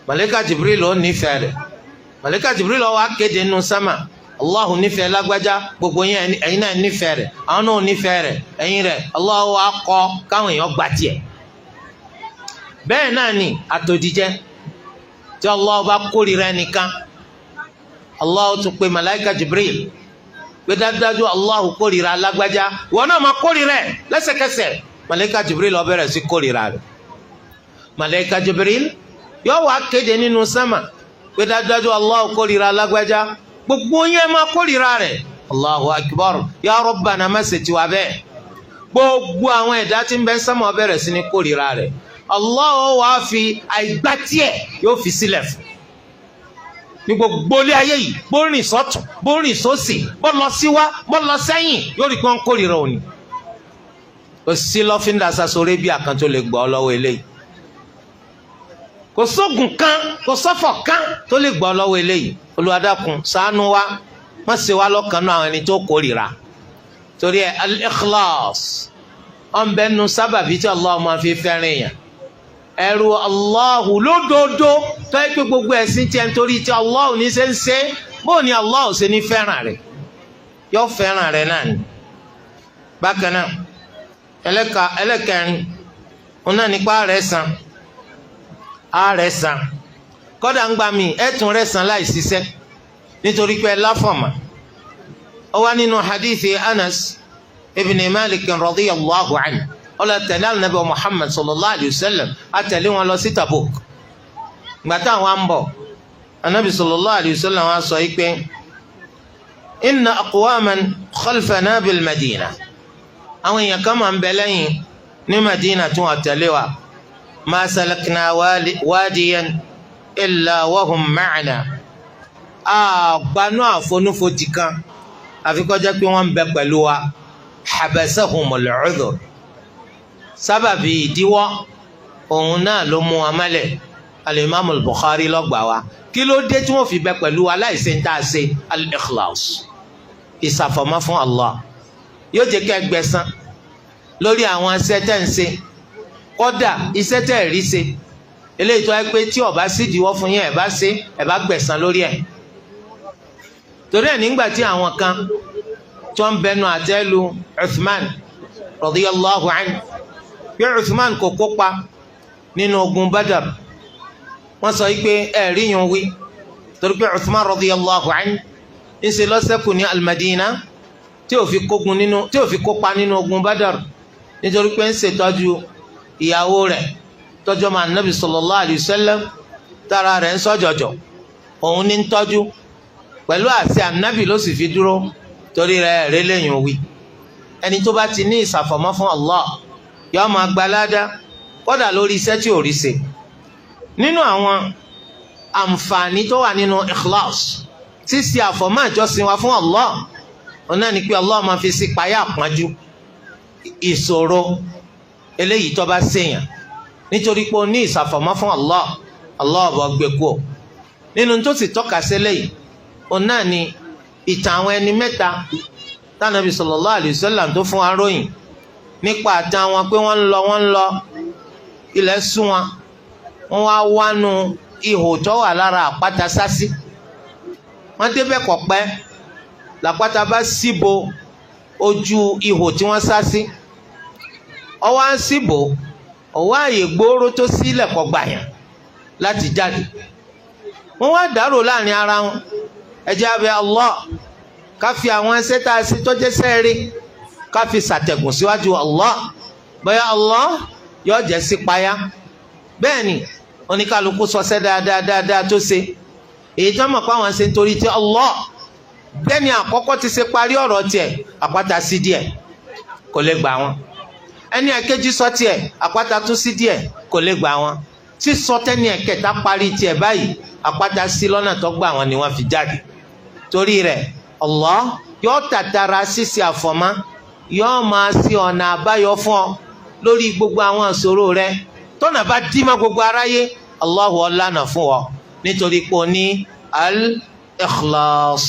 màláíkà Jibril ó nífẹ̀ẹ́ rẹ̀ màláíkà Jibril ó wá kéde nínú sámà Allahu nífẹ̀ẹ́ lágbájá gbogbo yín ẹ̀yin náà nífẹ̀ẹ́ rẹ̀ àwọn náà nífẹ̀ẹ́ rẹ̀ ẹ̀yin rẹ̀ Allahu wá kọ́ káwọn èèyàn gbà tiẹ̀ bẹ́ẹ̀ náà ni àtòjíjẹ tí Allah bá kórìíra ẹnìkan Allah tún pè màláíkà Jibril pé dájúdájú Allah kórìíra lágbájá wọn náà máa kórìíra ẹ̀ lẹ́sẹ̀kẹsẹ̀ màláíkà Jibril ó bẹ̀rẹ̀ sí kórìíra rẹ̀ màláíkà Jibril yóò wá kéde nínú sámà pé dájúdájú Allah kórìíra lágbájá gbogbo yẹn máa kórìíra rẹ̀ Allahu akbar ya Rabbana má ṣe tiwa bẹ́ẹ̀ gbogbo àwọn ẹ̀dá tí ń bẹ sámà ó bẹ̀rẹ̀ sí ní kórìíra rẹ̀ Allah wá fi àìgbá tiẹ̀ yóò fi sílẹ̀ fún ní gbogbo ilé ayé yìí bó rìn sọ́tún bó rìn sósì bó lọ síwá bó lọ sẹ́yìn yóò rí pé wọ́n kórìíra òní kò sí lọ́fíńdà sasore bí àkàn tó lè gbọ́ ọ lọ́wọ́ eléyìí kò sóògùn kan kò sọ́fọ̀ kan tó lè gbọ́ ọ lọ́wọ́ eléyìí Olúwa dákun ṣàánú wa má ṣe wá lọ́kàn náà àwọn ẹni tó kórìíra torí ẹ al-ikhlas ọ̀nbẹ́nu sábàbí tí Allah máa fi fẹ́ràn èèyàn ẹ̀rù Allahu lódodo tó yẹ pé gbogbo ẹ̀sìn tiẹ̀ nítorí tí Allahu ní ṣe ń ṣe bóun ni Allahu ṣe ní fẹ́ràn rẹ̀ yóò fẹ́ràn rẹ̀ náà ni. bákan náà ẹlẹ́kẹrin òun náà nípa àárẹ̀ san kọ́dà ń gbà mí ẹ̀tún rẹ̀ san láì ṣiṣẹ́ nítorí pé láfọ̀mà ó wá nínú hadithi Anas ibn Malik radiyallahu anhu ọlọ tẹ̀lé anabi Muhammad sallallahu alayhi wa sallam àtẹ̀lé wọn lọ sí Tabuk gbàtà wọn ń bọ̀ anabi sallallahu alayhi wa sallam wọn sọ yìí pé inna aqwaman khalfana bil Madina àwọn èèyàn kan máa ń bẹ lẹ́yìn ní Madina tí wọ́n tẹ̀lé wa ma salakna wadiyan illa wahum ma'ana àgbànú àfonúfojì kan àfi kó jẹ́ pé wọ́n ń bẹ pẹ̀lú wa habasahumul udhur sábàbí ìdíwọ́ òun náà ló mú wa mọ́lẹ̀ alimami Bukhari lọ́gbà wa kí ló dé tí wọ́n fi bẹ pẹ̀lú wa láìsí ní tá a ṣe al-ikhlas ìsàfọ̀mọ́ fún Allah yóò jẹ́ kí ẹ gbẹ̀san lórí àwọn iṣẹ́ tẹ́ ń ṣe kódà iṣẹ́ tẹ́ rí ṣe eléyìí tó yẹ pé tí ó bá sí ìdíwọ́ fún yín ẹ bá ṣe ẹ bá gbẹ̀san lórí ẹ̀ torí ẹ̀ nígbà tí àwọn kan tó ń bẹnu àtẹ́lu Uthman radiyallahu anhu bí Uthman kò kópa nínú ogun Badr wọ́n sọ pé ẹ̀rí yun wí torí pé Uthman radiyallahu anhu ń ṣe lọ́sẹ̀kù ní al-Madina tí ò fi kópa nínú ogun Badr nítorí pé ń ṣètọ́jú ìyàwó rẹ̀ tọ́jọ́ máa Nabi sallallahu alayhi wa sallam tára rẹ̀ ń sọ́jọ̀jọ̀ òun ní ń tọ́jú pẹ̀lú àṣẹ ànábì ló sì fi dúró torí rẹ̀ rẹ̀ lẹ́yìn wí ẹni tó bá ti ní ìsàfọ̀mọ́ fún Allah yóò máa gbalada kódà lórí iṣẹ́ tí ò rí ṣe nínú àwọn àǹfààní tó wà nínú ikhlas ṣíṣe àfọ̀mọ́ ìjọsìn wa fún Allah ọ̀nà ni pé Allah máa fi sí payá àpọ́njú ìṣòro eléyìí tó bá ṣèyàn nítorí pé o ní ìsàfọ̀mọ́ fún Allah ọ̀bọ̀ gbé kú ọ nínú tó sì tọ́ka sílẹ̀ yìí ọ̀nà ni ìtàn àwọn ẹni mẹ́ta tánàbí sallallahu alayhi wa sallam tó fún aróyìn nípa àtàn wọn pé wọ́n ń lọ ilẹ̀ sún wọn wọ́n wá wánu ihò tó wà lára àpáta sásí wọ́n débẹ̀ kọ̀pẹ́ làpáta bá síbo ojú ihò tí wọ́n sásí ọwọ́ á síbò ọwọ́ àyè gbòòrò tó sílẹ̀ kọ́ gbàyàn láti jáde wọ́n wá dárò láàrin ara wọn ẹ jẹ́ abẹ́ Allah ká fi àwọn ẹsẹ̀ tá a ṣe tó jẹ́ sẹ́ẹ̀rí ká fi ṣàtẹ̀gùn síwájú Allah bóyá Allah yóò jẹ́ sí payá. bẹ́ẹ̀ ni oníkálukú sọsẹ́ dáadáa tó ṣe èyí tó mọ̀ pé àwọn ṣe ń torí tí Allah bẹ́ẹ̀ni àkọ́kọ́ ti ṣe parí ọ̀rọ̀ tiẹ̀ àpáta sí díẹ̀ kò lè gbà wọn, ẹni ẹ̀kejì sọ tiẹ̀ àpáta tún sí díẹ̀ kò lè gbà wọn, sísọ tẹ́ni ẹ̀kẹta parí tiẹ̀ báyìí àpáta sí lọ́nà tó gbà wọn ni wọ́n fi jáde. torí rẹ̀ Allah yóò tàtàrà ṣíṣe àfọ̀mọ́ yóò máa ṣe ọ̀nà àbáyọ fún ọ lórí gbogbo àwọn ìṣòro rẹ tọ́nà bá dí mọ́ gbogbo aráyé Allahu ọ̀lànà fún ọ nítorí pé o ní al-ikhlas.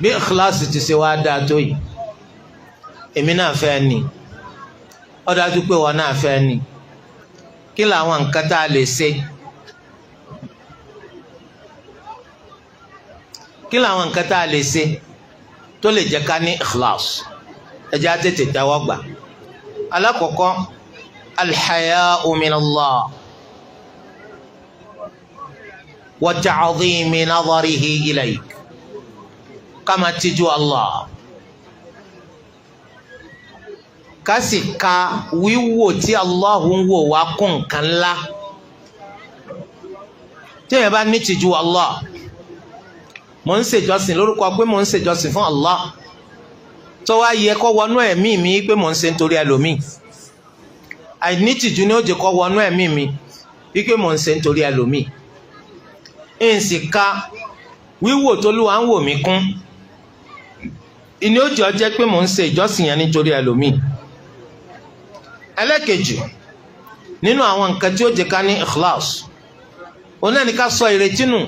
bí ikhlas ti ṣe wá dáa tó yìí èmi náà fẹ́ ni ó dájú pé wọn náà fẹ́ ni. kí làwọn nǹkan tá a lè ṣe kí làwọn nǹkan tá a lè ṣe tó lè jẹ́ ká ní ikhlas? ẹ jẹ́ á tètè tẹ́wọ́ gbà. alákọ̀ọ́kọ́ al-haya'u min Allah wa ta'dhimi nadharihi ilayk. ká máa tijú Allah, ká sì ka wíwò tí Allah ń wò wá kún nǹkan ńlá. téèyàn bá ní tijú Allah, mò ń ṣèjọsìn lórúkọ pé mò ń ṣèjọsìn fún Allah, tó wá yẹ kó wọnú ẹ̀mí mi pé mò ń ṣe nítorí ẹlòmíì. àìní tìjú ni ó jẹ́ kó wọnú ẹ̀mí mi pé mò ń ṣe nítorí ẹlòmíì. ń sì ka wíwò t'Olúwa ń wò mí kún ìní ó jẹ́ pé mò ń ṣe ìjọsìn yẹn nítorí ẹlòmíì. ẹlẹ́kejì nínú àwọn nǹkan tí ó jẹ́ ká ní ikhlas òun náà ni ká sọ ìrètí nù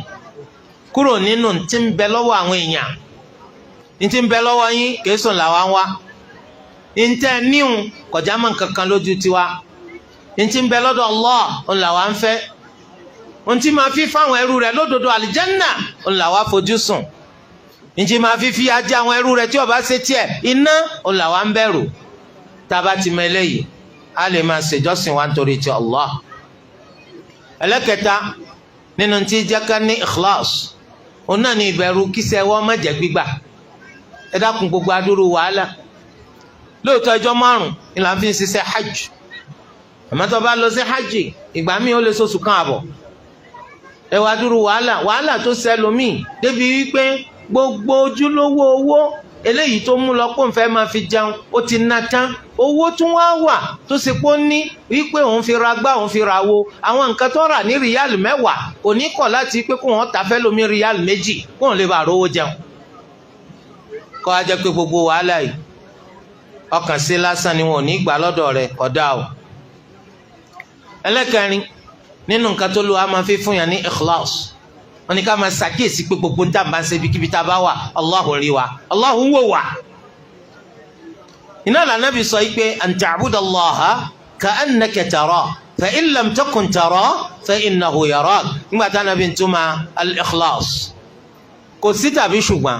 kúrò nínú tí ń bẹ lọ́wọ́ àwọn èèyàn. ní tí ń bẹ lọ́wọ́ yín kìí sùn làwa ń wá, ní tẹ́ níhùn kọjá mọ́ nǹkan kan lójú tiwa. ní tí ń bẹ lọ́dọ̀ Allah òun làwa ń fẹ́, ohun tí máa fi fáwọn ẹrú rẹ̀ lódodo àlìjẹ́nnà òun làwa fojú sùn. ní tí máa fi ajé àwọn ẹrú rẹ̀ tí ó bá ṣe tiẹ̀ iná òun làwa ń bẹ̀rù. tá a bá ti mọ eléyìí a lè máa ṣèjọ́sìn wa nítorí ti Allah. ẹlẹ́kẹta nínú tí jẹ́ ká ní ikhlas òun náà ní ìbẹ̀rù kíṣẹ́ wọ́n má jẹ́ gbígbà. ẹ dákun gbogbo adúrú wàhálà lóòótọ́ ọjọ́ 5 ni là ń fi ń ṣiṣẹ́ hajj, àmọ́ tó bá lọ sí hajj ìgbà míì ó lè ṣoṣù kan àbọ̀. ẹ wá dúró wàhálà tó ṣẹlòmíì débi wípé gbogbo ojúlówó owó eléyìí tó mú lọ pé òun fẹ́ máa fi jẹun ó ti ná tán. owó tún wá wà tó ṣe pé ó ní wípé òun fi ra gbá òun fi ra wo àwọn nǹkan tó rà ní ríyàlì 10 kò ní kọ̀ láti pé kó wọn ta fẹ́ lómi ríyàlì 2 kó wọn lè bá rówó jẹun. kọ́ á jẹ́ pé gbogbo wàhálà yìí ọkàn sí lásán ni wọn ò ní gbà lọ́dọ̀ rẹ̀ kódà o. ẹlẹ́kẹrin nínú nǹkan tó lù wá máa fi fún yàn ní ikhlas wọn ni ká máa ṣàkíyèsí pé gbogbo ń tàbá ń ṣe ibikíbi tá a bá wà Allahu rí wa, Allahu ń wò wá. iná l'Ànábì sọ yìí pé an ta'budallaha ka'annaka tarahu fa in lam takun tarahu fa innahu yarak. nígbà tá Ànábì ń túmọ̀ al-ikhlas kò sí tàbí ṣùgbọ́n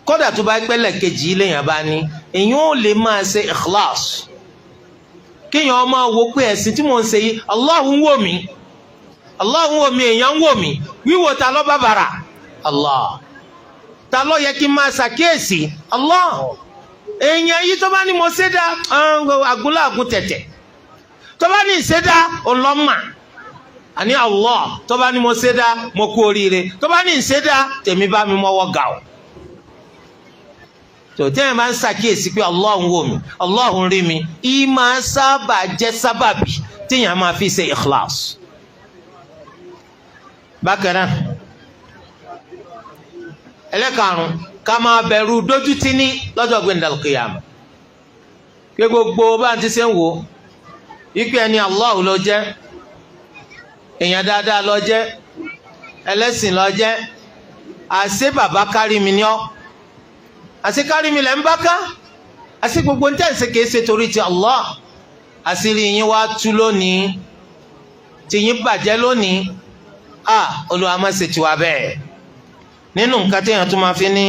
kódà tó bá pẹ́lẹ̀ kejì léèyàn bá ní èyàn ò lè máa ṣe ikhlas kéèyàn máa wo pé ẹ̀sìn tí mò ń ṣe yìí Allah ń wò mí, Allah ń wò mí, èèyàn ń wò mí. wíwò ta ló bàbàrà? Allah. ta ló yẹ kí n máa ṣàkíyèsí? Allah. èèyàn yìí tó bá ní mo ṣe dá agúnláàgún tẹ̀tẹ̀, tó bá ní ìṣe dá ọlọ́mà àní Allah. tó bá ní mo ṣe dá mo kú oríire, tó bá ní ìṣe dá tèmi bá mi mọ́wọ́ gà ó. tòtẹ́yìn máa ń ṣàkíyèsí pé Allah ń wò mí, Allah ń rí mi, ìyí máa ń sábà jẹ́ sábàbí téèyàn máa fi ṣe ikhlas. bákan náà ẹlẹ́karùn-ún ká máa bẹ̀rù dójútì ní lọ́jọ́ gbẹ̀ndàl qiyama. pé gbogbo bá ti ṣe ń wò wípé ẹni Allah ló jẹ́, èèyàn dáadáa ló jẹ́, ẹlẹ́sìn ló jẹ́, àṣé bàbá kárí mi ni ọ́, àṣé kárí mi lẹ́ ń bá ká, àṣé gbogbo ń tẹ̀sí kìí ṣe torí ti Allah. àṣírí yín wá tú lónìí, tìyín bàjẹ́ lónìí. Olúwa má ṣe tiwa bẹ́ẹ̀. nínú nǹkan téèyàn tó máa fi ní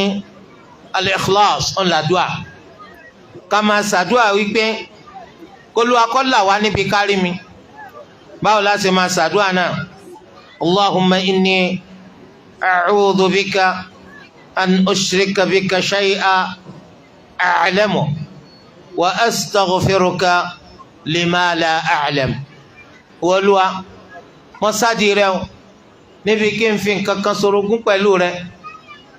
al-ikhlas ọ̀làdúà ká máa ṣàdúà wípé k'Olúwa kó là wá níbi kárí mi. báwo la ṣe máa ṣàdúà náà? Allahumma inni a'udhu bika an ushrika bika shay'an a'lamu wa astaghfiruka lima la a'lam. Olúwa mo sádi rẹ o níbi kí n fi nǹkan kan ṣorogún pẹ̀lú rẹ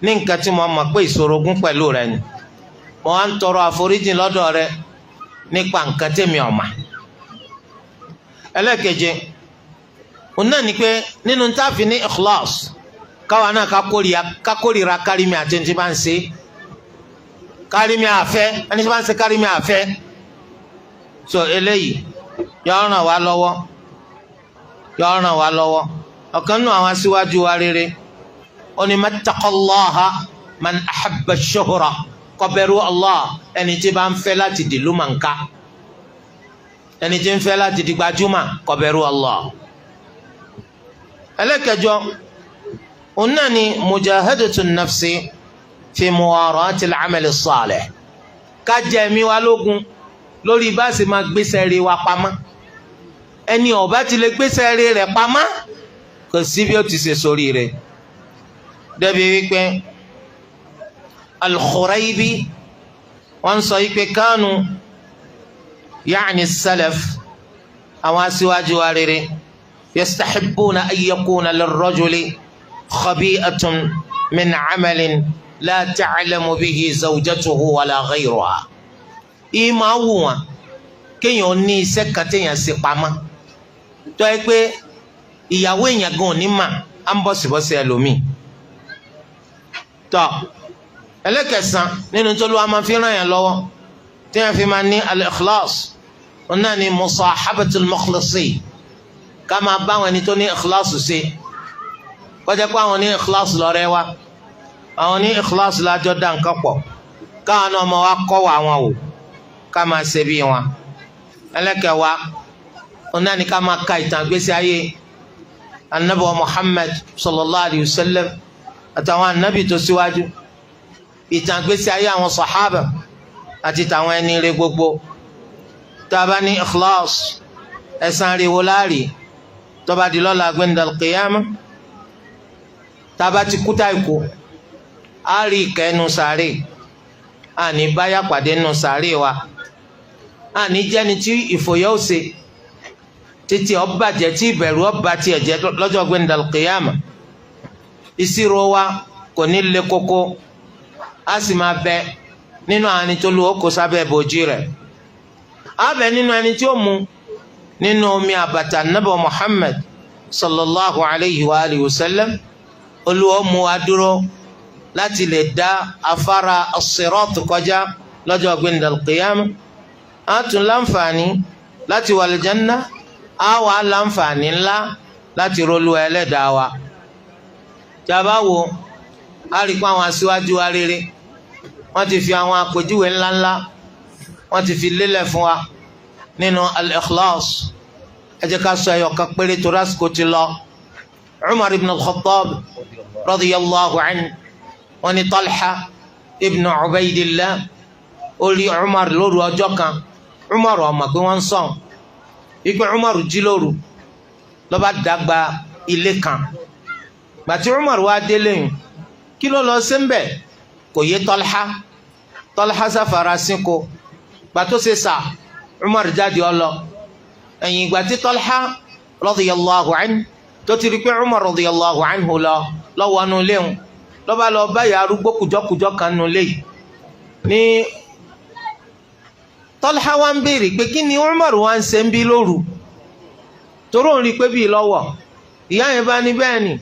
ní nǹkan tí mo mọ̀ pé ìṣorogún pẹ̀lú rẹ ni. Mo wá ń tọrọ àforíjì lọ́dọ̀ rẹ nípa nǹkan tèmi ò mọ̀. Ẹlẹ́keje òun náà ni pé nínú tá a fi ní ikhlas káwa náà ká kórìíra kárìmí àti ẹni tí bá ń ṣe kárìmí àfẹ́ ẹni tí bá ń ṣe kárìmí àfẹ́. So eléyìí yọ ràn wá lọ́wọ́ ọ̀kan nù àwọn aṣíwájú wa rere ó ní mattaqallaha man ahabba ash-shuhra kó bẹ̀rù Allah ẹni tí bá ń fẹ́ láti dìlú mànká ẹni tí ń fẹ́ láti di gbajúmọ̀ kó bẹ̀rù Allah. ẹlẹ́kẹjọ òun náà ni mujahadatu nafsi fi muwarati al-amal as-salih ká jẹ ẹ̀mí wa lógun lórí bá sì máa gbéṣẹ́ rí wa pamọ́. Ẹni ó bá ti lè gbéṣẹ́ rí rẹ̀ pamọ́ kò sí bí ó ti ṣe sórí rẹ̀. débi wípé al-Khuraybi wọ́n sọ wípé kánú yaani salaf àwọn aṣíwájú wa rere yastahibbuna an yakuna lirrajuli khabi'atun min 'amalin la ta'lamu bihi zawjatuhu wala ghayruha. Ìmọ̀ wù wọ́n kéèyàn ní iṣẹ́ kan téèyàn ṣe pamọ́ tó yẹ pé ìyàwó èèyàn gan ò ní mà á ń bọ̀sibọ́sí ẹlòmíì. tọ́ ẹlẹ́kẹsàn nínú tó ló wá máa fi ràn yàn lọ́wọ́ téèyàn fi máa ní al-ikhlas wọn náà ní musahabatul mukhlisin ká máa bá àwọn ẹni tó ní ikhlas ṣe kọjá pé àwọn ní ikhlas lọ́rẹ́ wa àwọn ní ikhlas lájọ dá nǹkan pọ̀ káwọn náà máa wá kọ́ wà wọn wò ká máa ṣe bí wọn. ẹlẹ́kẹ̀wá ọ̀nà ni ká máa ka ìtàn ìgbésí ayé anabi wa Muhammad sallallahu alayhi wa sallam àtàwọn anabi tó síwájú ìtàn ìgbésí ayé àwọn sàhábà àti tàwọn ẹni rere gbogbo. tá a bá ní ikhlas ẹ̀san rí wo láàrí tó bá di lọ́la gbẹ̀ndàl qiyama tá a bá ti kúta ikú á rí ìkẹ́nu sàárè àní báyà pàdé nù sàárè wa àní jẹ́ni tí ìfòyà ó ṣe títí ọba jẹ́ tí ìbẹ̀rù ọba tiẹ̀ jẹ́ lọ́jọ́ gbẹ̀ndàl qiyama. ìṣirò wa kò ní le koko a sì máa bẹ nínú àwọn ẹni tó lu oko sábẹ́ bòjì rẹ̀ a bẹ nínú ẹni tí ó mu nínú omi àbàtà nabi Muhammad sallallahu alayhi wa alihi wa sallam. Olúwa mú wa dúró láti lè dá afárá as-sirat kọjá lọ́jọ́ gbẹ̀ndàl qiyama. a tún láǹfààní láti wà lìjánná a wà láǹfààní ńlá láti rolú ẹlẹ́dàá wa. tí a bá wo a rí pé àwọn aṣíwájú wa rere wọ́n ti fi àwọn àpèjúwe ńláńlá wọ́n ti fi lélẹ̀ fún wa nínú al-ikhlas. ẹ jẹ́ ká sọ ẹyọ kan péré tó rásìkò ti lọ. Umar ibn al-Khattab radiyallahu anhu wọ́n ní Talha ibn Ubaydillah ó rí Umar lóru ọjọ́ kan. Umar ọmọ pé wọ́n ń sọ̀n ikú Umar jí lóru ló bá dàgbà ilé kan. gbàtí Umar wá délé yìí kí ló lọ sí mbẹ kò yé Talha sáfara sínko gbàtó ṣe sà Umar jáde ọlọ ẹ̀yìn gbàtí Talha radiyallahu anhu tó ti rí pé Umar radiyallahu anhu lọ́wọ́ nù léwu lọ́ba lọ báyà arúgbó kùjọ́kùjọ́ kan nù léyìí ní Talha wa ń béèrè pé kí ni Umar wa ń ṣe ń bí lóru toró ń rí pé bíi lọ́wọ́ ìyá yẹn bá ní bẹ́ẹ̀ ni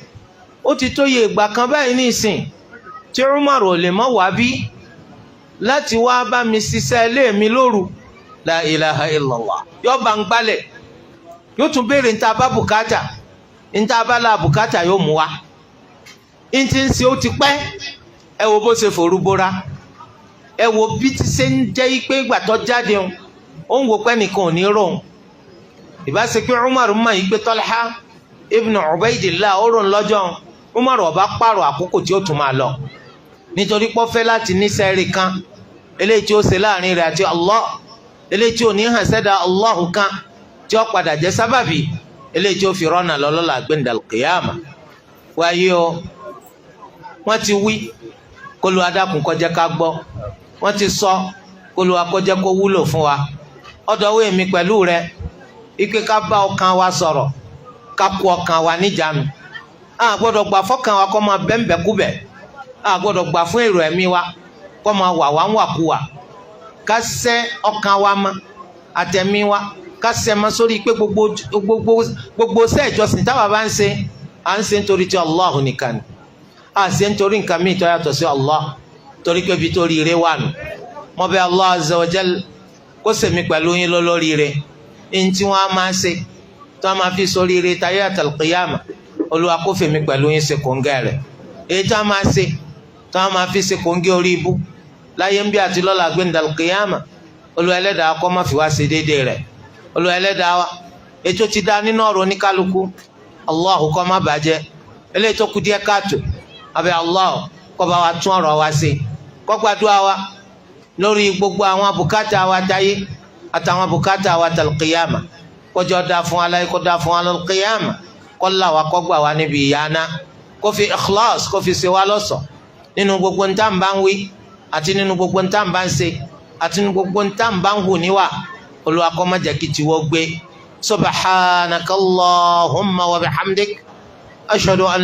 ó ti tó yẹ ìgbà kan báyìí ní ìsìn tí Umar ò lè mọ́ wá bí láti wá bá mi ṣiṣẹ́ ilé mi lóru. La ilaha illallah yóò bá ń gbálẹ̀ yóò tún béèrè níta bá bùkátà níta bá la bùkátà yóò mú wa ní ti ń ṣe ó ti pẹ́ ẹ wo bó ṣe forú bóra ẹ wo bí ti ṣe ń jẹ́ pé ìgbà tó jáde ó ń wo pẹ́ nìkan ò ní rò ó ìbá ṣe pé Umar mọ̀ yìí pé Talha ibn Ubaydillah ó rò ń lọ́jọ́ Umar ọba pààrọ̀ àkókò tí ó tún máa lọ nítorí pọ́ fẹ́ láti ní sẹ́ẹ̀rì kan eléyìí tí ó ṣe láàrin rẹ̀ àti Allah eléyìí tí ò ní hàn sẹ́dá Allah kan tí ó padà jẹ́ sábàbí eléyìí tí ó fi rọ́nà lọ́lọ́la gbẹ̀ndàl qiyama. wáyé o wọ́n ti wí k'Olúwa dákun kó jẹ́ ká gbọ́, wọ́n ti sọ k'Olúwa kó jẹ́ kó wúlò fún wa. ọ̀dọ̀ wo èmi pẹ̀lú rẹ ike ká bá ọkàn wa sọ̀rọ̀, ká kó ọkàn wa níjànú. a gbọ́dọ̀ gbà fọ́kàn wa kó máa bẹ́ńbẹ́kúbẹ̀, a gbọ́dọ̀ gbà fún èrò ẹ̀mí wa kó máa wà wá ń wàkúwà. ká ṣẹ́ ọkàn wa mọ́ àtẹ̀mí wa, ká ṣẹ́ mọ́ sórí pé gbogbo ṣẹ́ ìjọsìn táwa bá ń ṣe à ń ṣe nítorí ti Allah nìkan ni, à ṣe nítorí nǹkan míì tó yàtọ̀ sí Allah, torí pé ibi tó rí ire wà nù. mo bẹ̀ Allah azza wa jal kó ṣèmi pẹ̀lú yín lórí ire, ní tí wọ́n á máa ṣe tí wọ́n máa fi sórí ire tayé àtàlùkìyàmà, Olúwa kó fèmí pẹ̀lú yín ṣe kòńgẹ́ rẹ̀. èyí tí wọ́n máa ṣe tí wọ́n máa fi ṣe kòńgẹ́ orí ibú láyé ń bí àti lọ́la gbẹ̀ndàlùkìyàmà, Olúwa ẹlẹ́dàá kó má fi wá ṣe déédéé rẹ̀. Olúwa ẹlẹ́dàá wa ètò ti dá nínú ọ̀rọ̀ oníkálukú, Allahu kó má bàjẹ́. eléyìí tó kù díẹ̀ káàtó, abẹ́ Allah kó bá wa tún ọ̀rọ̀ wa ṣe, kó gbàdúrà wa lórí gbogbo àwọn bùkátà wa táyé àtàwọn bùkátà wa tàlùkìyàmà. kọjọ dá fún wa láyé, kó dá fún wa lálùkìyàmà, kó là wá kó gbà wá níbi ìyáná, kó fi ikhlas kó fi ṣe wá lọ́ṣọ̀ọ́ nínú gbogbo ntá ń bá ń wí àti nínú gbogbo ntá ń bá ń ṣe àti nínú gbogbo ntá ń bá ń hù níwà. Olúwa kó má jẹ́ kí tiwọ́ gbé. subhanakallahumma wa bihamdik ashhadu an